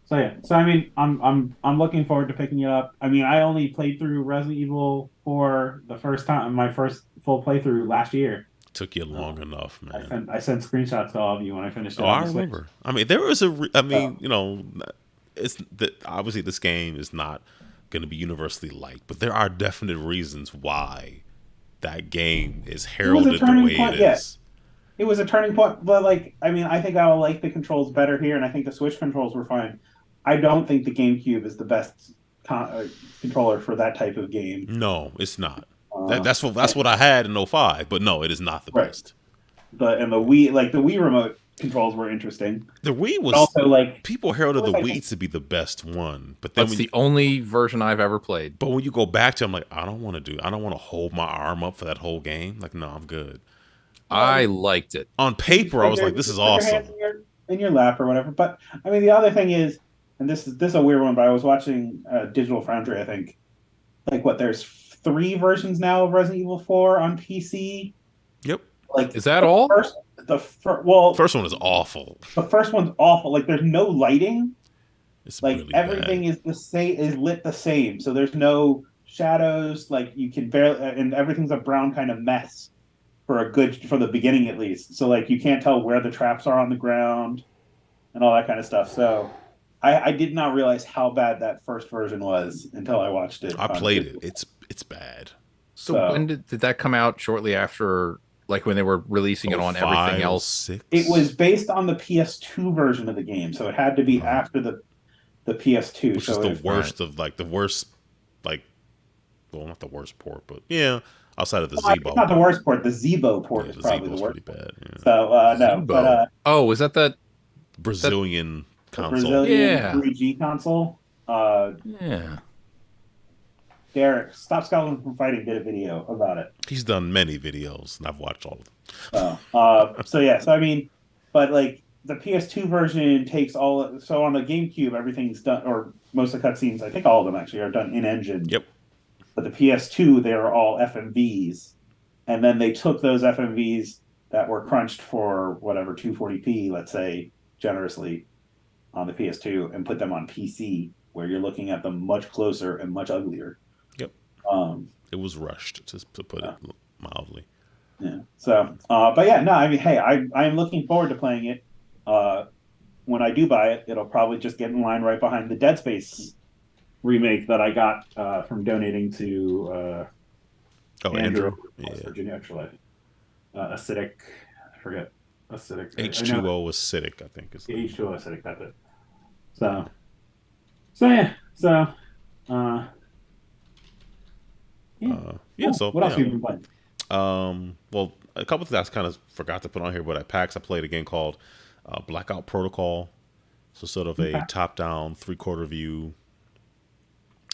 so yeah, so I mean, I'm looking forward to picking it up. I mean, I only played through Resident Evil 4 the first time, my first full playthrough last year. Took you Uh, long enough, man. I sent screenshots to all of you when I finished Oh, it on I the Switch. remember. I mean, there was I So mean, it's that obviously this game is not going to be universally liked, but there are definite reasons why that game is it was a heralded the turning way it point. Yeah, is. it was a turning point. But like, I mean, I think I will like the controls better here, and I think the Switch controls were fine. I don't think the GameCube is the best controller for that type of game. No, it's not. Uh, That's what I had in '05, but no, it is not the right. best. The Wii, like the Wii remote controls were interesting. The Wii But was also like people it heralded was the like Wii to be the best one, but then That's the only version I've ever played. when you go back to, it, I'm like, I don't want to hold my arm up for that whole game. Like, no, I'm good. I liked it. On paper, I was like, this is put your hands awesome. in your lap or whatever. But I mean, the other thing is, and this is a weird one, but I was watching Digital Foundry. I think like what there's 3 versions now of Resident Evil 4 on PC. Yep. Like Is that all? well, First one is awful. the first one's awful. Like there's no lighting. It's Like really everything bad. is the same, is lit the same. So there's no shadows. Like you can barely, and everything's a brown kind of mess for the beginning at least. So like you can't tell where the traps are on the ground and all that kind of stuff. So I did not realize how bad that first version was until I watched it I on played it. digital. It's bad. So when did that come out? Shortly after, like when they were releasing it on everything 05, else? 06? It was based on the PS2 version of the game, so it had to be after the PS2. Which so is the if, worst of like the worst, like, well, not the worst port, but yeah, outside of the well, it's Zebo. not the worst port. The Zebo port Yeah, is the probably the Zebo's worst. pretty bad. Yeah. So no, but Zebo. Oh, is that that? Brazilian the console. Brazilian Yeah. 3G console. Yeah. Derek, Stop Scotland from Fighting did a video about it. He's done many videos, and I've watched all of them. So yeah, so I mean, but like the PS2 version takes all. So on the GameCube, everything's done, or most of the cutscenes, I think all of them actually are done in engine. Yep. But the PS2, they are all FMVs, and then they took those FMVs that were crunched for whatever 240p, let's say generously, on the PS2, and put them on PC, where you're looking at them much closer and much uglier. Yep. Um, It was rushed, to put it mildly. Yeah. So, but yeah, no, I mean, hey, I am looking forward to playing it. When I do buy it, it'll probably just get in line right behind the Dead Space remake that I got from donating to Andrew. West Yeah. Virginia, actually. Acidic, I forget. Acidic. H2O acidic, I think is. H2O acidic, that's it. So yeah. So, yeah. Cool. So what else have you been playing? Well, a couple things I kind of forgot to put on here, but at PAX I played a game called Blackout Protocol. So sort of a top-down, 3/4 view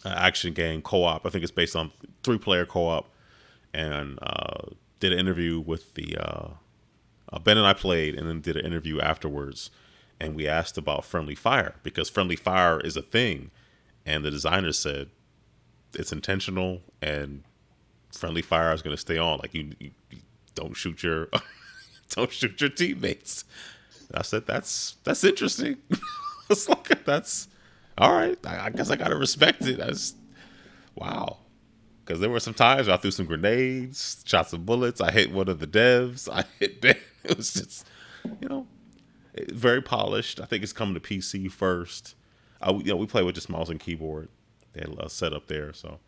action game co-op. I think it's based on 3-player co-op, and did an interview with the Ben and I played, and then did an interview afterwards, and we asked about friendly fire because friendly fire is a thing, and the designer said it's intentional and friendly fire is going to stay on. Like you don't shoot your don't shoot your teammates. And I said that's interesting. It's like that's all right. I guess I gotta respect it. Wow. Because there were some times where I threw some grenades, shot some bullets. I hit one of the devs. I hit Ben. It was just, very polished. I think it's coming to PC first. We play with just mouse and keyboard. They had a setup there, so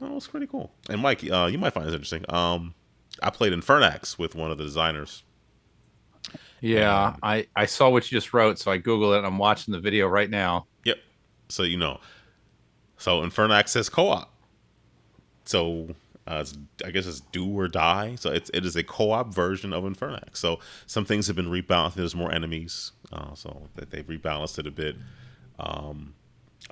it's pretty cool. And Mike, you might find this interesting. I played Infernax with one of the designers. Yeah, I saw what you just wrote, so I Googled it and I'm watching the video right now. Yep. So so Infernax says co-op. So I guess it's do or die. So it is a co-op version of Infernax. So some things have been rebalanced. There's more enemies, so that they've rebalanced it a bit. I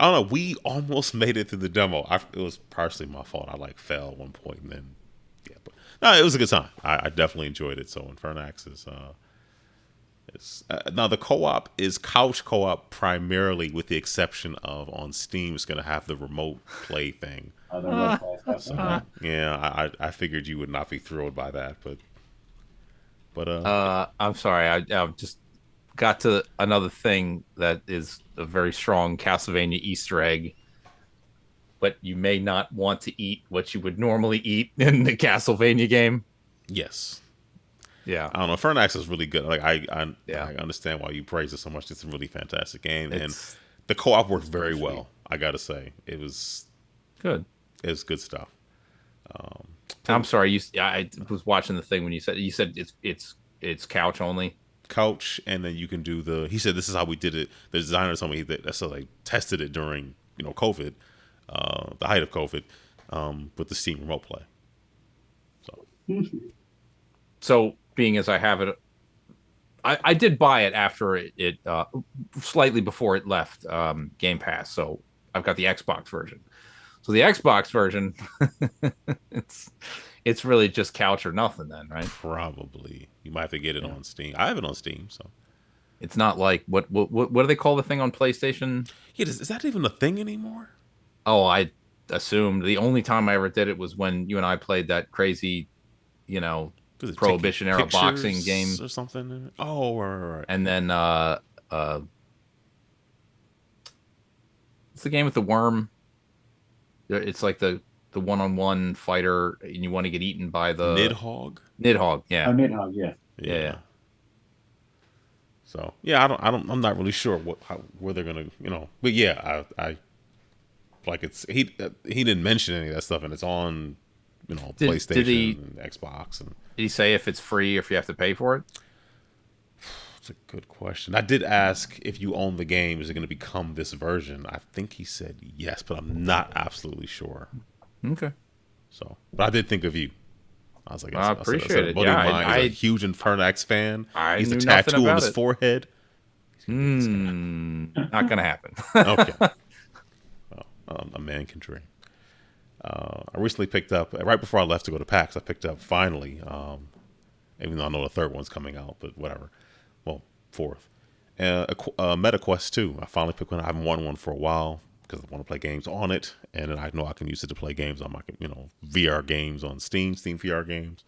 don't know. We almost made it through the demo. It was partially my fault. I fell at one point, and then but no, it was a good time. I definitely enjoyed it. So Infernax is now the co-op is couch co-op primarily, with the exception of on Steam, it's going to have the remote play thing. Okay. Yeah, I figured you would not be thrilled by that, but I'm sorry. I just got to another thing that is a very strong Castlevania Easter egg, but you may not want to eat what you would normally eat in the Castlevania game. yes. Yeah, I don't know. Fernax is really good. Like yeah. I understand why you praise it so much. It's a really fantastic game, and It's the co-op worked very pretty sweet. well. I gotta say, Good. it's good stuff. I'm Play sorry. I was watching the thing when you said it's couch only. couch, and then you can do the. He said this is how we did it. The designer told me that's how they tested it during COVID, the height of COVID, with the Steam Remote Play. So So being as I have it, I did buy it after it slightly before it left Game Pass. So I've got the Xbox version. So the Xbox version, it's it's really just couch or nothing then, right? probably you might have to get it Yeah. on Steam. I have it on Steam, so It's not like what do they call the thing on PlayStation? yeah. Is that even a thing anymore? Oh, I assumed the only time I ever did it was when you and I played that crazy, you know, Was it taking Prohibition era boxing game, pictures or something? Oh, right. and then it's the game with the worm. It's like the one-on-one fighter, and you want to get eaten by the Nidhogg. Nidhogg. Yeah, Oh, Nidhogg, yeah. yeah. So yeah, I'm not really sure where they're gonna, but yeah, I like he didn't mention any of that stuff, and it's on, PlayStation Did he and Xbox, and did he say if it's free or if you have to pay for it? it's a good question. I did ask if you own the game, is it going to become this version? I think he said yes, but I'm not absolutely sure. Okay, So, but I did think of you. I was like, I appreciate it. Buddy Yeah, of mine I is a huge Infernax fan. I He's a knew nothing tattoo on about his it. forehead. Not gonna happen. Okay, a man can dream. I recently picked up right before I left to go to PAX. I picked up finally, even though I know the third one's coming out, but whatever. Well, fourth, Meta Quest 2. I finally picked one. I haven't won one for a while because I want to play games on it, and then I know I can use it to play games on my VR games on Steam VR games.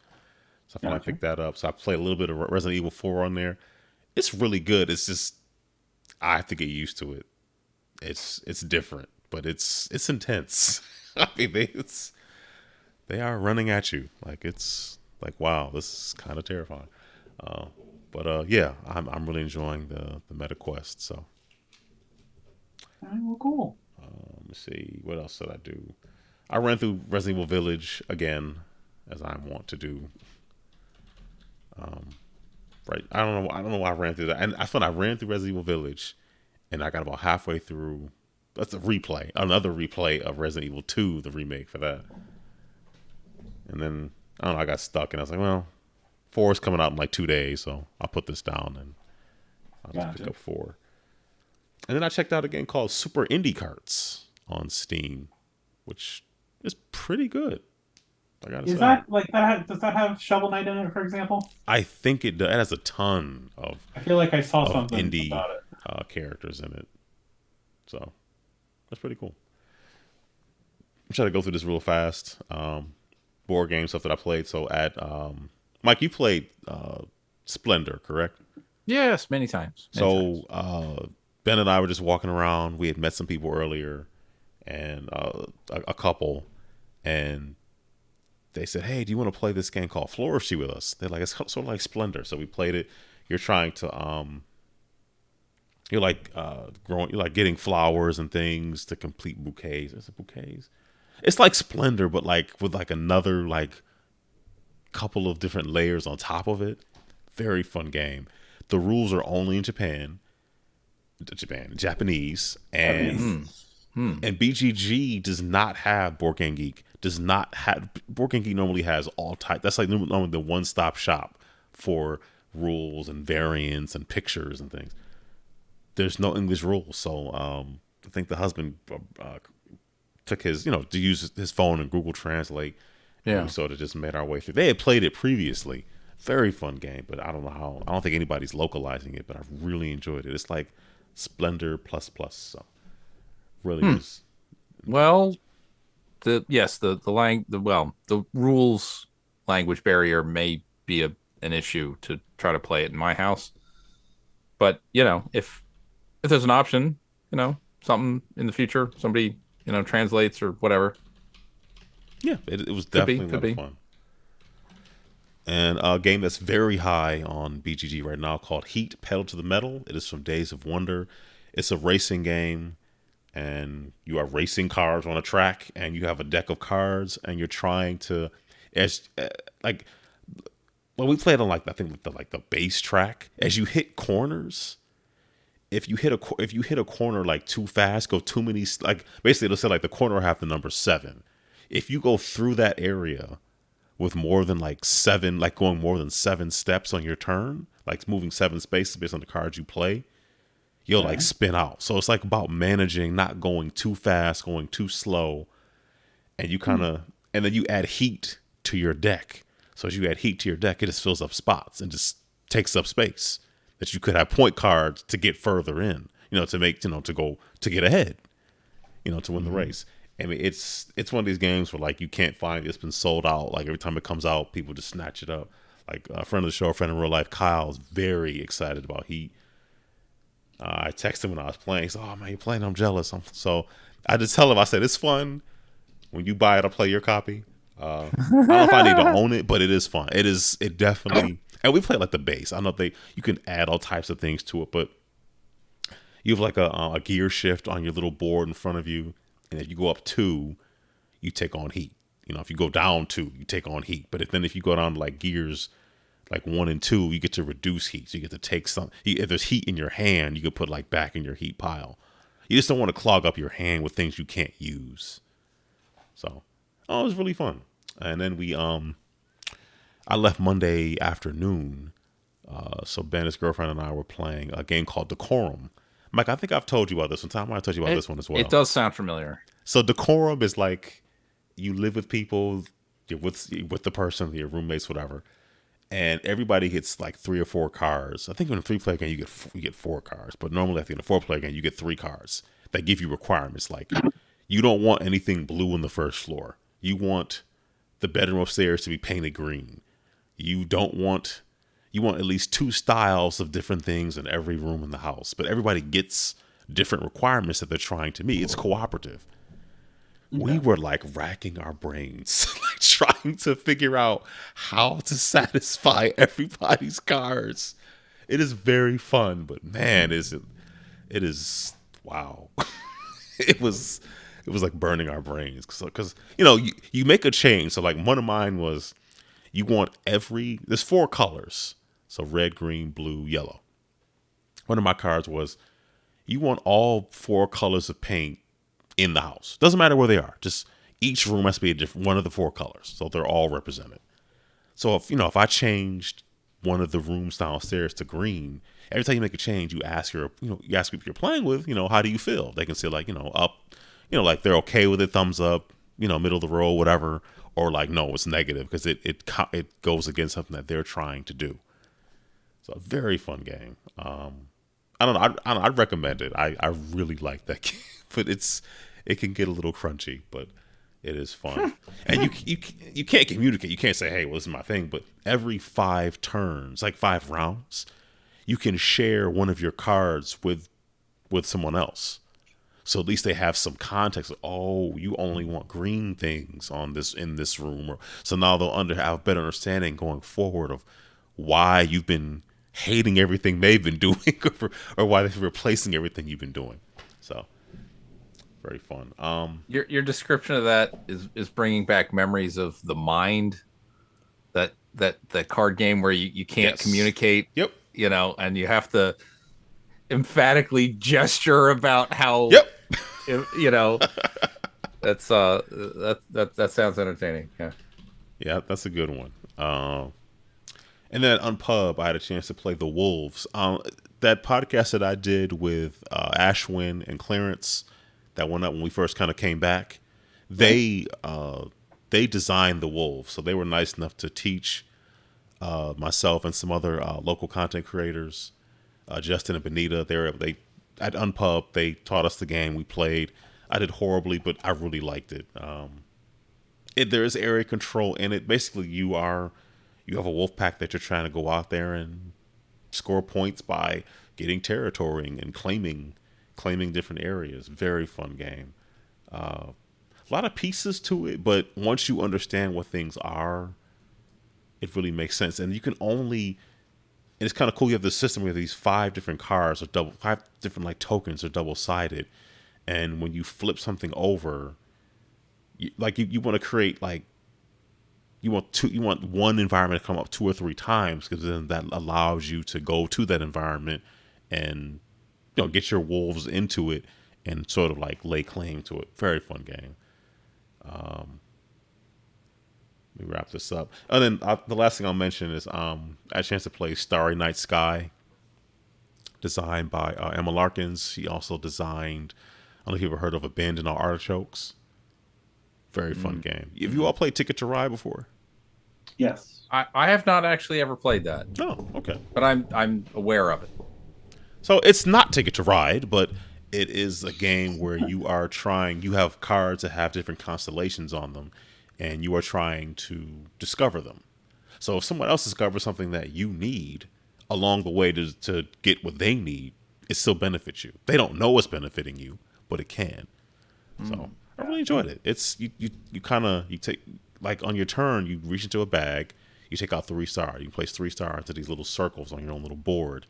So I finally Gotcha. picked that up. So I played a little bit of Resident Evil 4 on there. It's really good. It's just I have to get used to it. It's different, but it's intense. I mean, they are running at you like it's like wow, this is kind of terrifying. But yeah, I'm really enjoying the Meta Quest. So All right, well, cool. let me see what else did I do. I ran through Resident Evil Village again, as I want to do. Right, I don't know why I ran through that, and I thought I ran through Resident Evil Village, and I got about halfway through. That's another replay of Resident Evil 2, the remake for that. And then I don't know, I got stuck, and I was like, well, 4 is coming out in like 2 days, so I'll put this down and I'll just pick Gotcha. up 4. And then I checked out a game called Super Indie Carts on Steam, which is pretty good. I gotta Is say, that like that? Does that have Shovel Knight in it, for example? I think it does. It has a ton I feel like I saw of something indie about it. characters in it, so that's pretty cool. I'm trying to go through this real fast. Board game stuff that I played. So at Mike, you played Splendor, correct? Yes, many times. Many times. So Ben and I were just walking around. We had met some people earlier, and a couple, and they said, "Hey, do you want to play this game called Flourishing with us?" They're like, "It's sort of like Splendor." So we played it. You're trying to you're like growing, you're like getting flowers and things to complete bouquets. Is it bouquets? It's like Splendor, but like with like another like couple of different layers on top of it. Very fun game. The rules are only in Japanese, and BGG does not have Board Game Geek. Does not have Board Game Geek normally has all type. That's like normally the one-stop shop for rules and variants and pictures and things. There's no English rules, so I think the husband took his to use his phone and Google Translate. And Yeah. we sort of just made our way through. They had played it previously. Very fun game, but I don't know how. I don't think anybody's localizing it, but I really enjoyed it. It's like Splendor plus plus. So really is. Well, the rules language barrier may be an issue to try to play it in my house. But if there's an option, something in the future, somebody translates or whatever, Yeah, it was could be, definitely a could lot of be. fun. And a game that's very high on BGG right now called Heat Pedal to the Metal. It is from Days of Wonder. It's a racing game, and you are racing cars on a track, and you have a deck of cards, and you're trying to, as like, well, we played on like I think the base track. As you hit corners, if you hit a corner like too fast, go too many like basically it'll say like the corner will have the number 7. If you go through that area with more than like 7, like going more than 7 steps on your turn, like moving 7 spaces based on the cards you play, you'll like Okay. spin out. So it's like about managing, not going too fast, going too slow, and you kind of, and then you add heat to your deck. So as you add heat to your deck, it just fills up spots and just takes up space that you could have point cards to get further in, to make, to go to get ahead, to win the race. I mean, it's one of these games where like you can't find it. It's been sold out. Like every time it comes out, people just snatch it up. Like a friend of the show, a friend in real life, Kyle, is very excited about Heat. I texted him when I was playing. He said, "Oh man, you're playing? I'm jealous." So I just tell him, I said, "It's fun when you buy it. I'll play your copy. I don't know if I need to own it, but it is fun. It is. It definitely. And we play like the base. I know you can add all types of things to it, but you have like a gear shift on your little board in front of you, and if you go up 2, you take on heat. If you go down 2, you take on heat. But if you go down to like gears like 1 and 2, you get to reduce heat. So you get to take some. If there's heat in your hand, you can put like back in your heat pile. You just don't want to clog up your hand with things you can't use. So, it was really fun. And then I left Monday afternoon. So Ben, his girlfriend, and I were playing a game called Decorum. Mike, I think I've told you about this one. Tom, I told you about this one as well. It does sound familiar. So Decorum is like you live with people, you're with the person, your roommates, whatever, and everybody gets like 3 or 4 cards. I think in a 3-player game you get 4 cards, but normally I think in a 4-player game you get 3 cards that give you requirements. Like you don't want anything blue on the first floor. You want the bedroom upstairs to be painted green. You want at least 2 styles of different things in every room in the house, but everybody gets different requirements that they're trying to meet. It's cooperative. We were like racking our brains, like trying to figure out how to satisfy everybody's cards. It is very fun, but man, it is wow. it was like burning our brains because you make a change. So like one of mine was you want there's 4 colors. So red, green, blue, yellow. One of my cards was you want all 4 colors of paint in the house. Doesn't matter where they are. Just each room has to be a different one of the 4 colors. So they're all represented. So if I changed one of the rooms downstairs to green, every time you make a change, you ask you ask people you're playing with, how do you feel? They can say like, up, like they're okay with it, thumbs up, middle of the road, whatever, or like no, it's negative because it goes against something that they're trying to do. So a very fun game. I don't know. I'd recommend it. I really like that game, but it can get a little crunchy, but it is fun. And you can't communicate. You can't say, hey, well, this is my thing. But every 5 turns, like 5 rounds, you can share one of your cards with someone else. So at least they have some context. Oh, you only want green things in this room. So now they'll have a better understanding going forward of why you've been hating everything they've been doing or why they're replacing everything you've been doing. So very fun. Your description of that is bringing back memories of The Mind, that card game where you can't communicate. Yep. And you have to emphatically gesture about how. Yep. That's that sounds entertaining. Yeah. Yeah, that's a good one. And then on Pub, I had a chance to play The Wolves. That podcast that I did with Ashwin and Clarence that went up when we first kind of came back, they designed The Wolves. So they were nice enough to teach myself and some other local content creators, Justin and Benita. They at Unpub, they taught us the game. We played. I did horribly, but I really liked it. there is area control in it. Basically, you have a wolf pack that you're trying to go out there and score points by getting territory and claiming different areas. Very fun game. A lot of pieces to it, but once you understand what things are, it really makes sense. And you can only, and it's kind of cool. You have this system where these 5 different cards or 5 different like tokens are double sided, and when you flip something over, you want to create like you want one environment to come up 2 or 3 times, because then that allows you to go to that environment and get your wolves into it and sort of like lay claim to it. Very fun game. Let me wrap this up. And then the last thing I'll mention is I had a chance to play Starry Night Sky, designed by Emma Larkins. She also designed, I don't know if you've ever heard of Abandon Our Artichokes. Very fun game. Have you all played Ticket to Ride before? Yes. I have not actually ever played that. Oh, okay. But I'm aware of it. So it's not Ticket to Ride, but it is a game where you have cards that have different constellations on them, and you are trying to discover them. So if someone else discovers something that you need along the way to get what they need, it still benefits you. They don't know it's benefiting you, but it can. So I really enjoyed it. It's you take, like, on your turn, you reach into a bag, you take out 3 stars. You place 3 stars into these little circles on your own little board.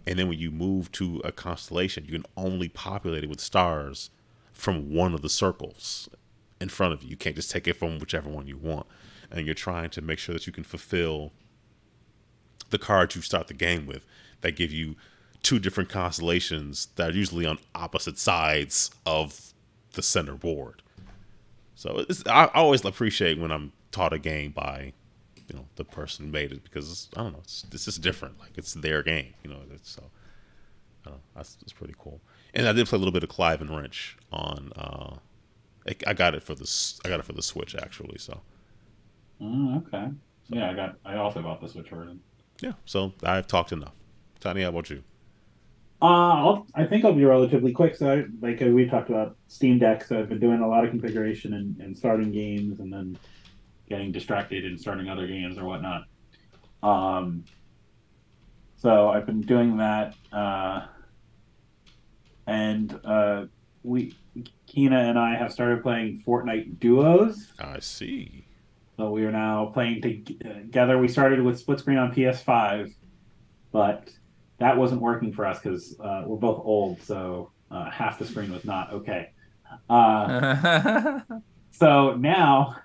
And then when you move to a constellation, you can only populate it with stars from one of the circles in front of you. You can't just take it from whichever one you want. And you're trying to make sure that you can fulfill the cards you start the game with that give you 2 different constellations that are usually on opposite sides of the center board. So I always appreciate when I'm taught a game by the person who made it, because I don't know, it's just different. Like, it's their game, so I don't know, that's pretty cool. And I did play a little bit of Clive and Wrench on I got it for the Switch, actually. So Okay. Yeah, I also bought the Switch version. Yeah, so I've talked enough. Tony, how about you? I think I'll be relatively quick. So, we talked about Steam Deck, so I've been doing a lot of configuration and starting games, and then getting distracted and starting other games or whatnot. So I've been doing that, and Kina and I have started playing Fortnite duos. I see. So we are now playing together. We started with split screen on PS5, but that wasn't working for us because we're both old, so half the screen was not okay. So now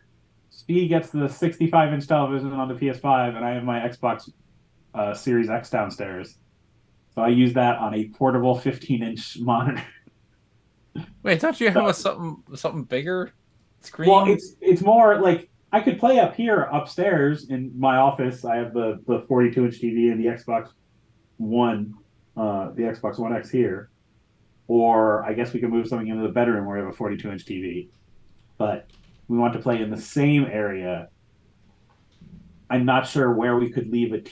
Speed gets the 65-inch television on the PS5, and I have my Xbox Series X downstairs. So I use that on a portable 15-inch monitor. Wait, don't you have something bigger screen? Well, it's more like I could play up here upstairs in my office. I have the 42-inch TV and the Xbox One X here. Or I guess we could move something into the bedroom where we have a 42-inch TV. But we want to play in the same area. I'm not sure where we could leave a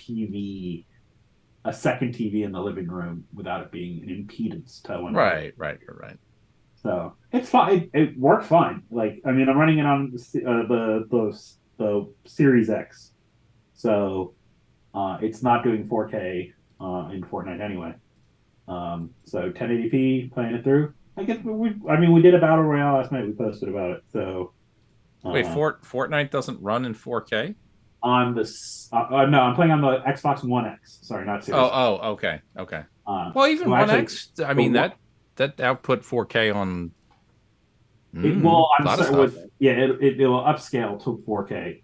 second TV in the living room without it being an impedance to one. Right. So it's fine. It works fine. Like, I mean, I'm running it on the Series X, so it's not doing 4K in Fortnite anyway. So 1080p playing it through. I guess we did a battle royale last night. We posted about it. So wait, Fortnite doesn't run in 4K on the no, I'm playing on the Xbox One X. Sorry, not Series. Okay. Well, even One X. I mean that output 4K on. It will. It will upscale to 4K.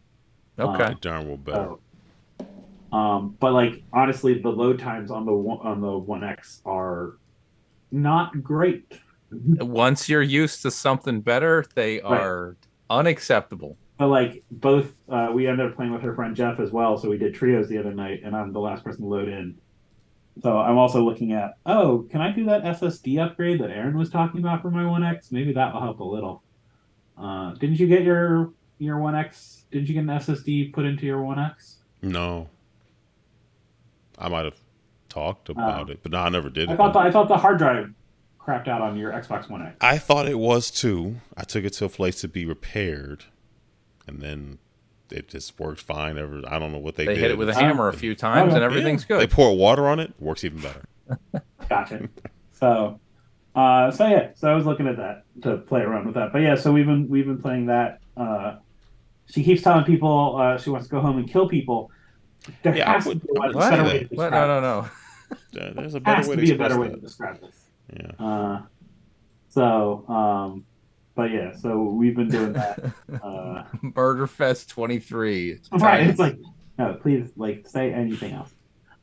Okay. Darn well better. But like, honestly, the load times on the One X are not great. Once you're used to something better, they are unacceptable. But like, both we ended up playing with her friend Jeff as well, so we did trios the other night, and I'm the last person to load in. So I'm also looking at, can I do that SSD upgrade that Aaron was talking about for my One X? Maybe that will help a little. Didn't you get your One X? Didn't you get an SSD put into your One X? No. I might have talked about it, but no, I never did. I thought the hard drive crapped out on your Xbox One X. I thought it was too. I took it to a place to be repaired, and then it just worked fine. I don't know what they did. hit it with a hammer a few times, and everything's They good. pour water on it, works even better. Gotcha. So I was looking at that to play around with that. But yeah, so we've been playing that. She keeps telling people she wants to go home and kill people. There has to be a better way to describe No. There's a better way to express that. To describe this. Yeah. But yeah, so we've been doing that. Burger Fest 23. Right. It's like, no, please, like, say anything else.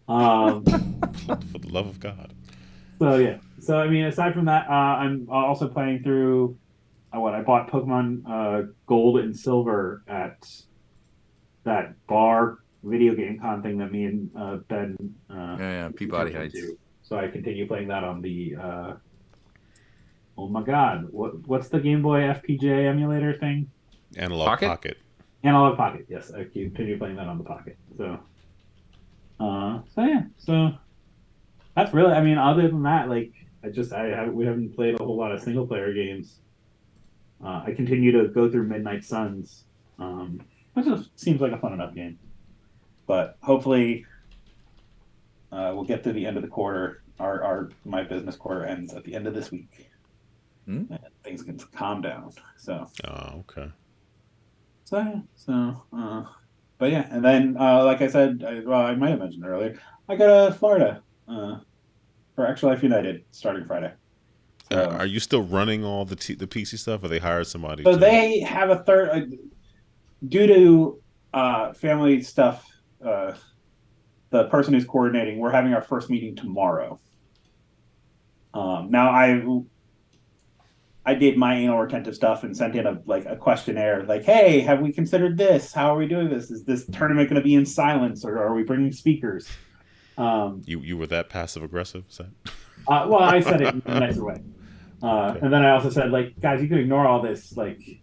For the love of God. So yeah. So I mean, aside from that, I'm also playing through I bought Pokemon Gold and Silver at that bar video game con thing that me and Ben Peabody Heights. So I continue playing that on the oh my god, what's the Game Boy FPGA emulator thing? Analog Pocket. Analog Pocket, yes. I continue playing that on the Pocket. So so that's really, I mean, other than that, like we haven't played a whole lot of single player games. I continue to go through Midnight Suns, which seems like a fun enough game. But hopefully, we'll get to the end of the quarter. My business quarter ends at the end of this week, and things can calm down. So. Oh, okay. But yeah, and then like I said, I might have mentioned earlier, I go to Florida for Extra Life United starting Friday. So, are you still running all the PC stuff, or they hired somebody? So they have a third due to family stuff. The person who's coordinating, we're having our first meeting tomorrow. Now I did my anal retentive stuff and sent in a questionnaire, like, hey, have we considered this? How are we doing this? Is this tournament going to be in silence, or are we bringing speakers? You were that passive aggressive, is that? Well, I said it in a nicer way. Okay. And then I also said, like, guys, you can ignore all this. Like,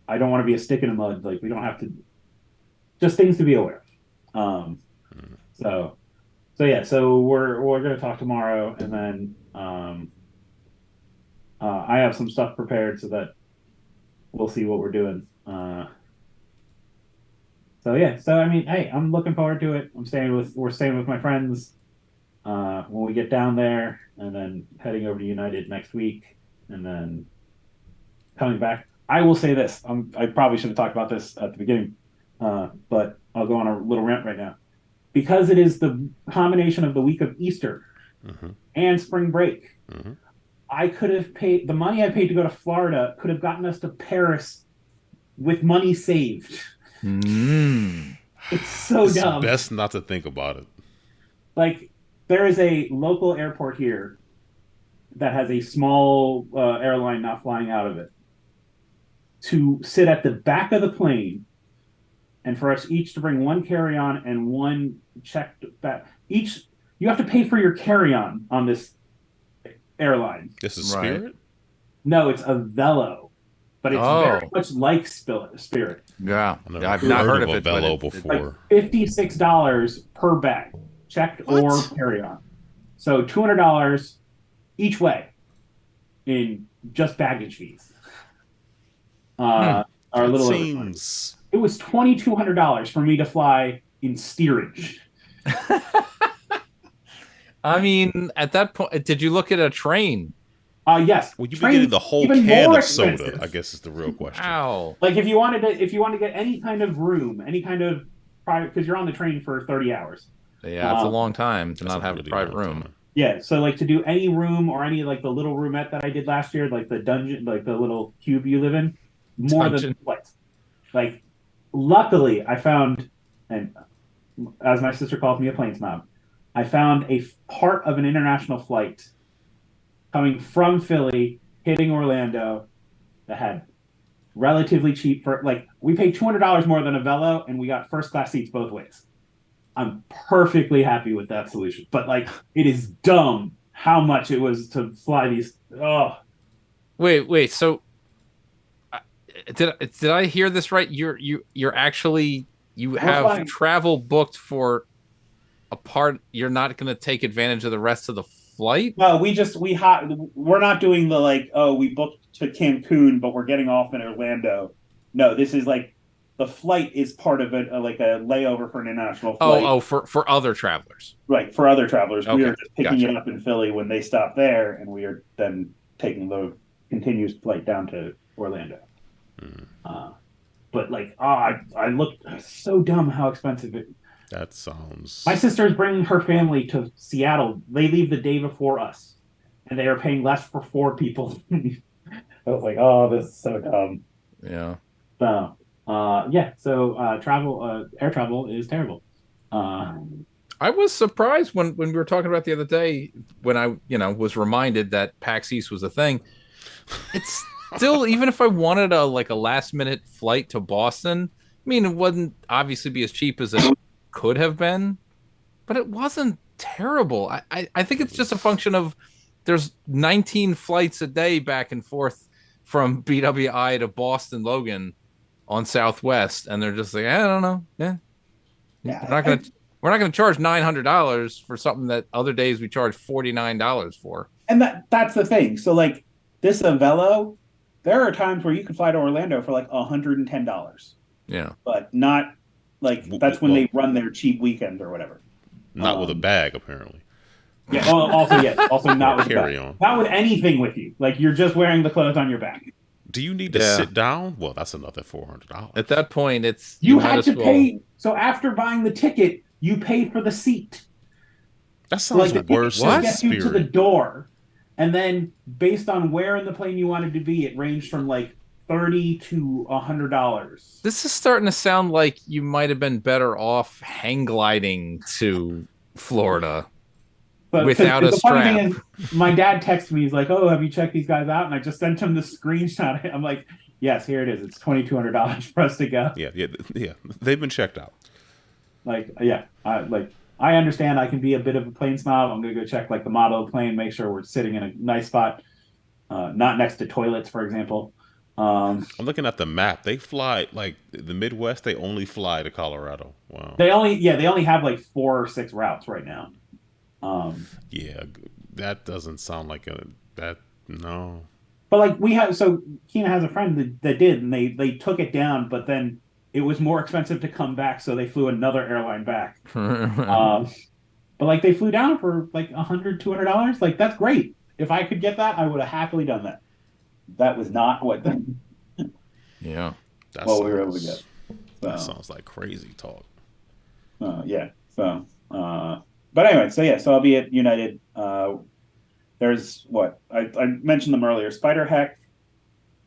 I don't want to be a stick in the mud. Like, we don't have to. Just things to be aware of. So yeah. So we're going to talk tomorrow, and then I have some stuff prepared so that we'll see what we're doing. So yeah. So I mean, hey, I'm looking forward to it. We're staying with my friends when we get down there, and then heading over to United next week, and then coming back. I will say this. I probably should have talked about this at the beginning, but I'll go on a little rant right now. Because it is the combination of the week of Easter and spring break, I could have paid the money I paid to go to Florida could have gotten us to Paris with money saved. It's so dumb. It's best not to think about it. Like, there is a local airport here that has a small airline not flying out of it. To sit at the back of the plane, and for us each to bring one carry-on and one checked bag. You have to pay for your carry-on on this airline. This is Spirit? Right. No, it's a Velo, but it's very much like Spirit. Yeah, I've not heard of it. Velo before. Like $56 per bag, checked or carry-on. So $200 each way in just baggage fees. Our little seems. It was $2,200 for me to fly in steerage. I mean, at that point, did you look at a train? Yes. Well, you've been getting the whole can of soda, I guess is the real question. Wow. Like, if you wanted to get any kind of room, any kind of private, because you're on the train for 30 hours. Yeah, it's a long time to not have a private room. Time. Yeah, so like to do any room or any like the little roomette that I did last year, like the dungeon, like the little cube you live in, more than twice. Like, luckily, I found, and as my sister calls me, a plane snob, I found a part of an international flight coming from Philly, hitting Orlando, that had relatively cheap for, like, we paid $200 more than a Velo, and we got first class seats both ways. I'm perfectly happy with that solution, but like, it is dumb how much it was to fly these. Oh, wait. So, did I hear this right? You're actually have travel booked for a part. You're not going to take advantage of the rest of the flight. No, we're not doing the like. Oh, we booked to Cancun, but we're getting off in Orlando. No, this is like the flight is part of it, like a layover for an international flight. For other travelers. Right, for other travelers. Okay, We are just picking gotcha. it up in Philly when they stop there, and we are then taking the continuous flight down to Orlando. But like, I looked so dumb how expensive it. That sounds. My sister is bringing her family to Seattle. They leave the day before us, and they are paying less for 4 people. I was like, oh, this is so dumb. Yeah. So, yeah. So, air travel is terrible. I was surprised when we were talking about the other day when I was reminded that PAX East was a thing. It's still, even if I wanted a last minute flight to Boston, I mean, it wouldn't obviously be as cheap as it could have been, but it wasn't terrible. I think it's just a function of there's 19 flights a day back and forth from BWI to Boston Logan on Southwest, and they're just like, I don't know, we're not gonna charge $900 for something that other days we charge $49 for. And that's the thing. So like this Avello, there are times where you can fly to Orlando for like $110. Yeah, but not like that's when they run their cheap weekends or whatever. Not with a bag, apparently. Yeah. Also not with carry on. Not with anything with you. Like you're just wearing the clothes on your back. Do you need to sit down? Well, that's another $400. At that point, it's you had to pay. So after buying the ticket, you pay for the seat. That sounds like worse. What? Get you to the door, and then based on where in the plane you wanted to be, it ranged from like $30 to $100. This is starting to sound like you might have been better off hang gliding to Florida without a strap. Funny thing is, my dad texted me. He's like, "Oh, have you checked these guys out?" And I just sent him the screenshot. I'm like, "Yes, here it is. It's $2,200 for us to go." Yeah. They've been checked out. I understand. I can be a bit of a plane snob. I'm gonna go check like the model of the plane, make sure we're sitting in a nice spot, not next to toilets, for example. I'm looking at the map. They fly like the Midwest. They only fly to Colorado. Wow. They only have like 4 or 6 routes right now. Yeah, that doesn't sound like no. But like Keena has a friend that did, and they took it down, but then it was more expensive to come back, so they flew another airline back. But like they flew down for like $100, $200. Like that's great. If I could get that, I would have happily done that. That was not what we were able to get. So, that sounds like crazy talk. Yeah. So, but anyway, so I'll be at United. There's what I mentioned them earlier: Spider Heck,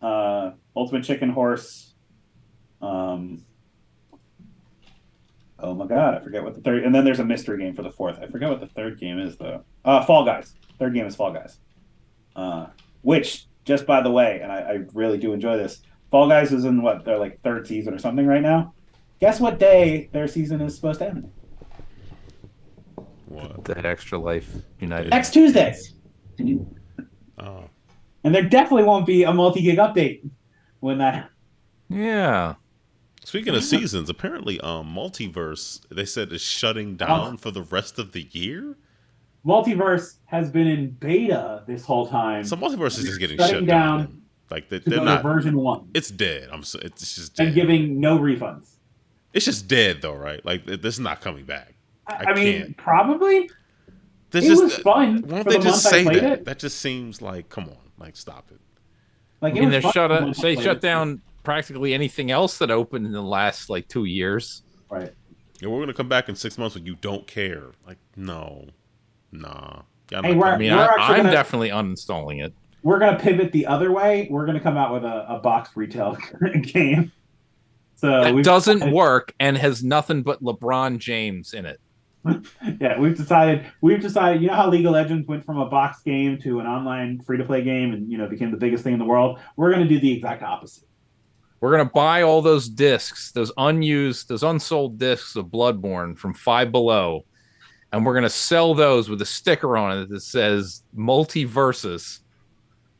Ultimate Chicken Horse. Oh my god, I forget what the third. And then there's a mystery game for the fourth. I forget what the third game is though. Fall Guys. Third game is Fall Guys. Which, just by the way, and I really do enjoy this. Fall Guys is in their like 3rd season or something right now. Guess what day their season is supposed to end? What? That Extra Life United. Next Tuesday. Oh. And there definitely won't be a multi-gig update when that. Yeah. Speaking of seasons, apparently Multiverse, they said, is shutting down for the rest of the year. Multiverse has been in beta this whole time. So Multiverse is just getting shut down. Like they're not version 1. It's dead. It's just dead. And giving no refunds. It's just dead though, right? Like this is not coming back. I mean, probably. It was fun. Why don't they just say that? That just seems like, come on, like stop it. Like I mean, they shut down practically anything else that opened in the last like 2 years. Right. Yeah, we're gonna come back in 6 months when you don't care. Like, no, nah. Yeah, I'm definitely uninstalling it. We're gonna pivot the other way. We're gonna come out with a box retail game. So it doesn't work and has nothing but LeBron James in it. Yeah, we've decided. You know how League of Legends went from a box game to an online free-to-play game, and became the biggest thing in the world. We're gonna do the exact opposite. We're gonna buy all those discs, those unsold discs of Bloodborne from Five Below, and we're gonna sell those with a sticker on it that says Multiversus,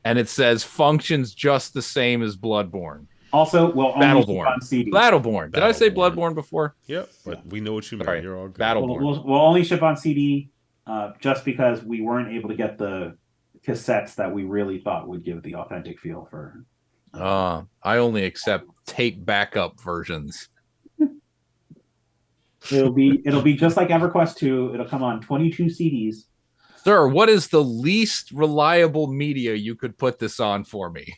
and it says functions just the same as Bloodborne. Also, we'll only ship on CD. Battleborn. Did I say Bloodborne before? Yep, but we know what you mean. Sorry. You're all good. Battleborn. We'll only ship on CD, just because we weren't able to get the cassettes that we really thought would give the authentic feel for. I only accept tape backup versions. It'll be just like EverQuest 2. It'll come on 22 CDs. Sir, what is the least reliable media you could put this on for me?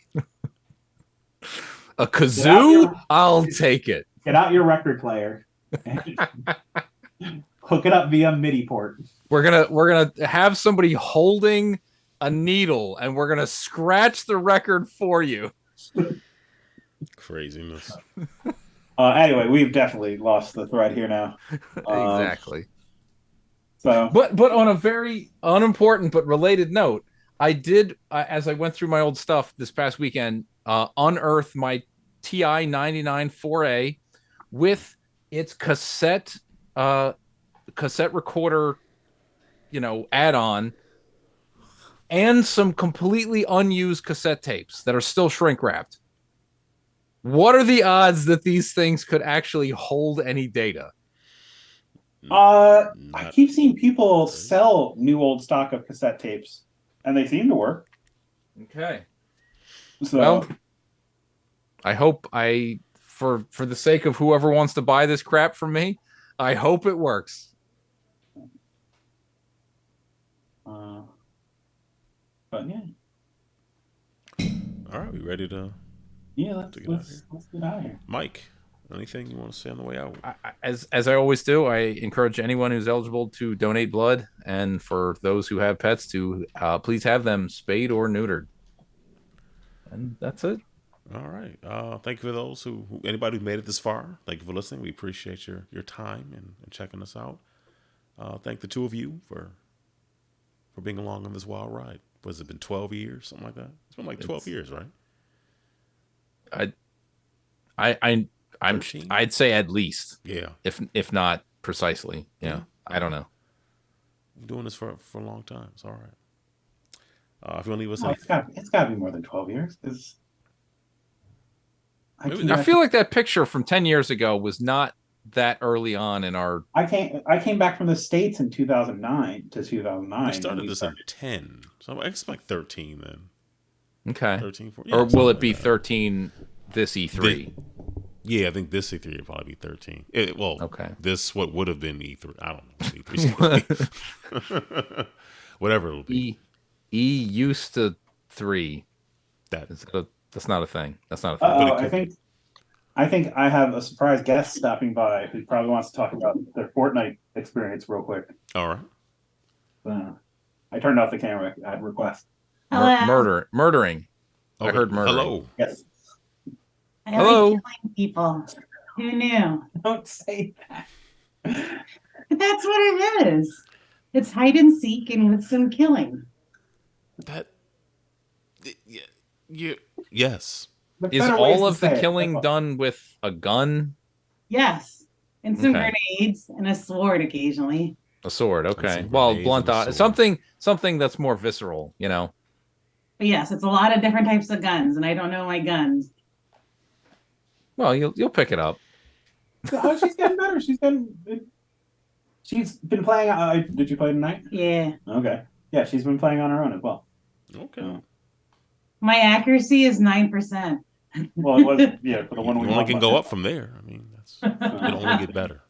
A kazoo? I'll take it. Get out your record player. Hook it up via MIDI port. We're gonna have somebody holding a needle, and we're gonna scratch the record for you. Craziness. Anyway, we've definitely lost the thread here now. Exactly. So, but on a very unimportant but related note, I did as I went through my old stuff this past weekend, unearth my TI 99 4A with its cassette recorder, add-on, and some completely unused cassette tapes that are still shrink wrapped. What are the odds that these things could actually hold any data? I keep seeing people sell new old stock of cassette tapes, and they seem to work. Okay. So, well, I hope for the sake of whoever wants to buy this crap from me, I hope it works. But yeah. All right, we ready to? Yeah, let's get out of here. Mike, anything you want to say on the way out? As I always do, I encourage anyone who's eligible to donate blood, and for those who have pets to please have them spayed or neutered. And that's it. All right. Thank you for those anybody who made it this far. Thank you for listening. We appreciate your time and checking us out. Thank the two of you for being along on this wild ride. Was it been 12 years, something like that? It's been like 12 years, right? I'd say at least. Yeah. If not precisely. Yeah. I don't know. I'm doing this for a long time. It's all right. If you want to leave us, it's got to be more than 12 years. I feel like that picture from 10 years ago was not that early on in our. I came back from the States in 2009 to 2009. We started this in 10, so I expect 13 then. Okay. 13, 14. Or will it be 13 this E3? Yeah, I think this E3 will probably be 13. Okay. This what would have been E3. I don't know. E3. Whatever it'll be. E used to 3. That's not a thing. That's not a thing. I think I have a surprise guest stopping by who probably wants to talk about their Fortnite experience real quick. All right. I turned off the camera at request. Murdering. Okay. I heard murdering. Hello. Yes. Hello. Like killing people. Who knew? Don't say that. But that's what it is. It's hide and seek and with some killing. Yes. Is all of the killing done with a gun? Yes. And some grenades and a sword occasionally. A sword, okay. Well, blunt something that's more visceral, But yes, it's a lot of different types of guns, and I don't know my guns. Well, you'll pick it up. Oh, she's getting better. She's been playing. Did you play tonight? Yeah. Okay. Yeah, she's been playing on her own as well. Okay. My accuracy is 9%. Well, it was for the one we only can go up from there. I mean, it'll only get better.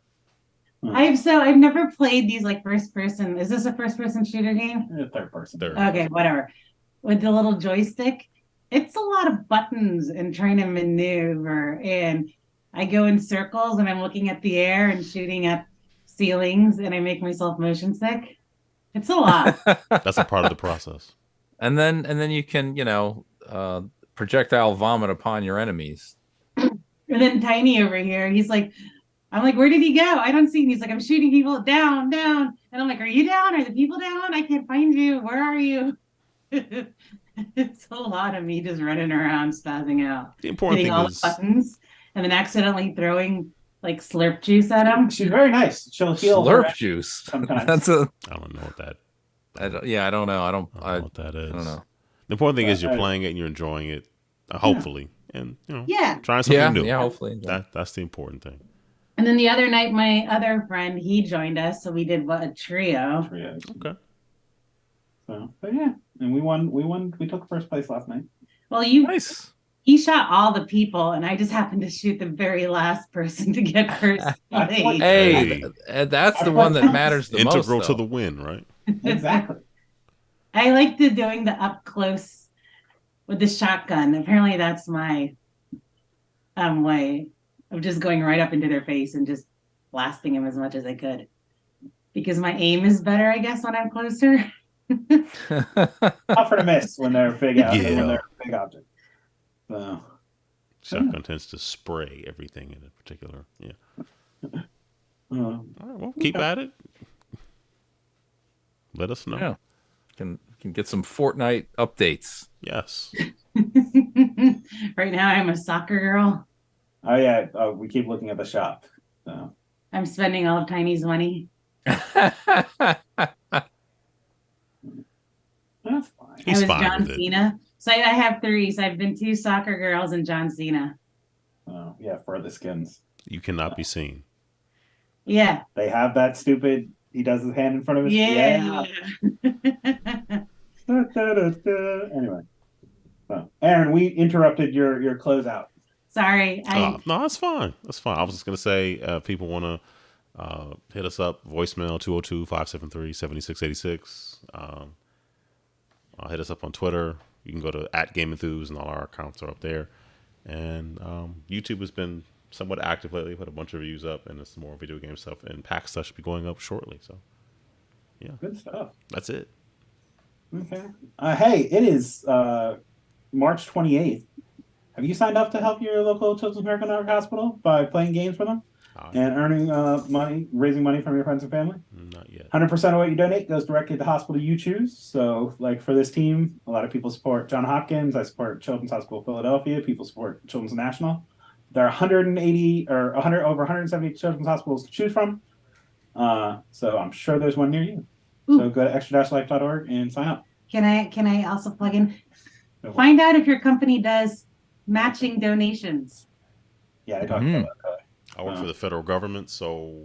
I've never played these like first person. Is this a first person shooter game? Third person. Okay, whatever. With the little joystick, it's a lot of buttons and trying to maneuver. And I go in circles and I'm looking at the air and shooting at ceilings, and I make myself motion sick. It's a lot. That's a part of the process. And then you can projectile vomit upon your enemies. And then Tiny over here, I'm like, where did he go? I don't see him. He's like, I'm shooting people down. And I'm like, are you down? Are the people down? I can't find you. Where are you? It's a lot of me just running around, spazzing out. The important hitting thing all is the buttons and then accidentally throwing like slurp juice at him. She's very nice. She'll heal slurp juice. Sometimes. I don't know what that. I don't know. I don't know what that is. I don't know. The important thing is you're playing it and you're enjoying it, hopefully, and trying something new. Yeah, hopefully. That's the important thing. And then the other night, my other friend, he joined us, so we did a trio. Okay. So, but yeah, and we won. We took first place last night. Well, nice. He shot all the people, and I just happened to shoot the very last person to get first That's what- place. Hey, Hey. that's the That's one what that counts. matters the most. Integral to though. the win, right? Exactly. I like doing the up close with the shotgun. Apparently, that's my way of just going right up into their face and just blasting them as much as I could. Because my aim is better, I guess, when I'm closer. Tougher to miss when they're big Yeah. when they're a big object. So Shotgun tends to spray everything in a particular. Yeah. All right, well, keep at it. Let us know. Yeah. Can get some Fortnite updates. Yes. Right now, I'm a soccer girl. oh yeah, we keep looking at the shop. So I'm spending all of Tiny's money. that's fine. He's I was fine John with it. Cena. So I have 3. So I've been 2 soccer girls and John Cena. Oh yeah, for the skins. You cannot be seen. Yeah. They have that stupid. He does his hand in front of his. Yeah. Anyway, so Aaron, we interrupted your closeout. Sorry. No, that's fine. That's fine. I was just going to say, if people want to hit us up, voicemail 202-573-7686. Hit us up on Twitter. You can go to @GameEnthus, and all our accounts are up there. And YouTube has been somewhat active lately. Put a bunch of reviews up, and there's some more video game stuff. And pack stuff should be going up shortly. So, yeah, Good stuff. that's it. Okay. Hey, it is March 28th. Have you signed up to help your local Children's American Heart Hospital by playing games for them and earning money, raising money from your friends and family? Not yet. 100% of what you donate goes directly to the hospital you choose. So, like for this team, a lot of people support Johns Hopkins. I support Children's Hospital of Philadelphia. People support Children's National. There are 180 or 100 over 170 children's hospitals to choose from. So I'm sure there's one near you. Ooh. So go to extra-life.org and sign up. Can I also plug in? Find out if your company does matching donations. Yeah, I talked about that. I work for the federal government, so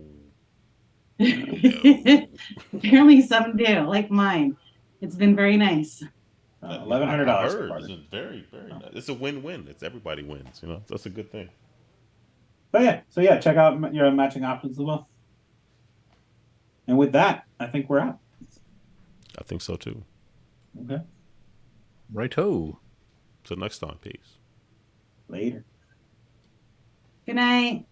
Apparently some do, like mine. It's been very nice. $1,100. I so heard. far. It's a very nice. It's a win-win. It's everybody wins. You know, that's a good thing. But yeah, check out your matching options as well. And with that, I think we're out. I think so too. Okay. Righto. Till next time, peace. Later. Good night.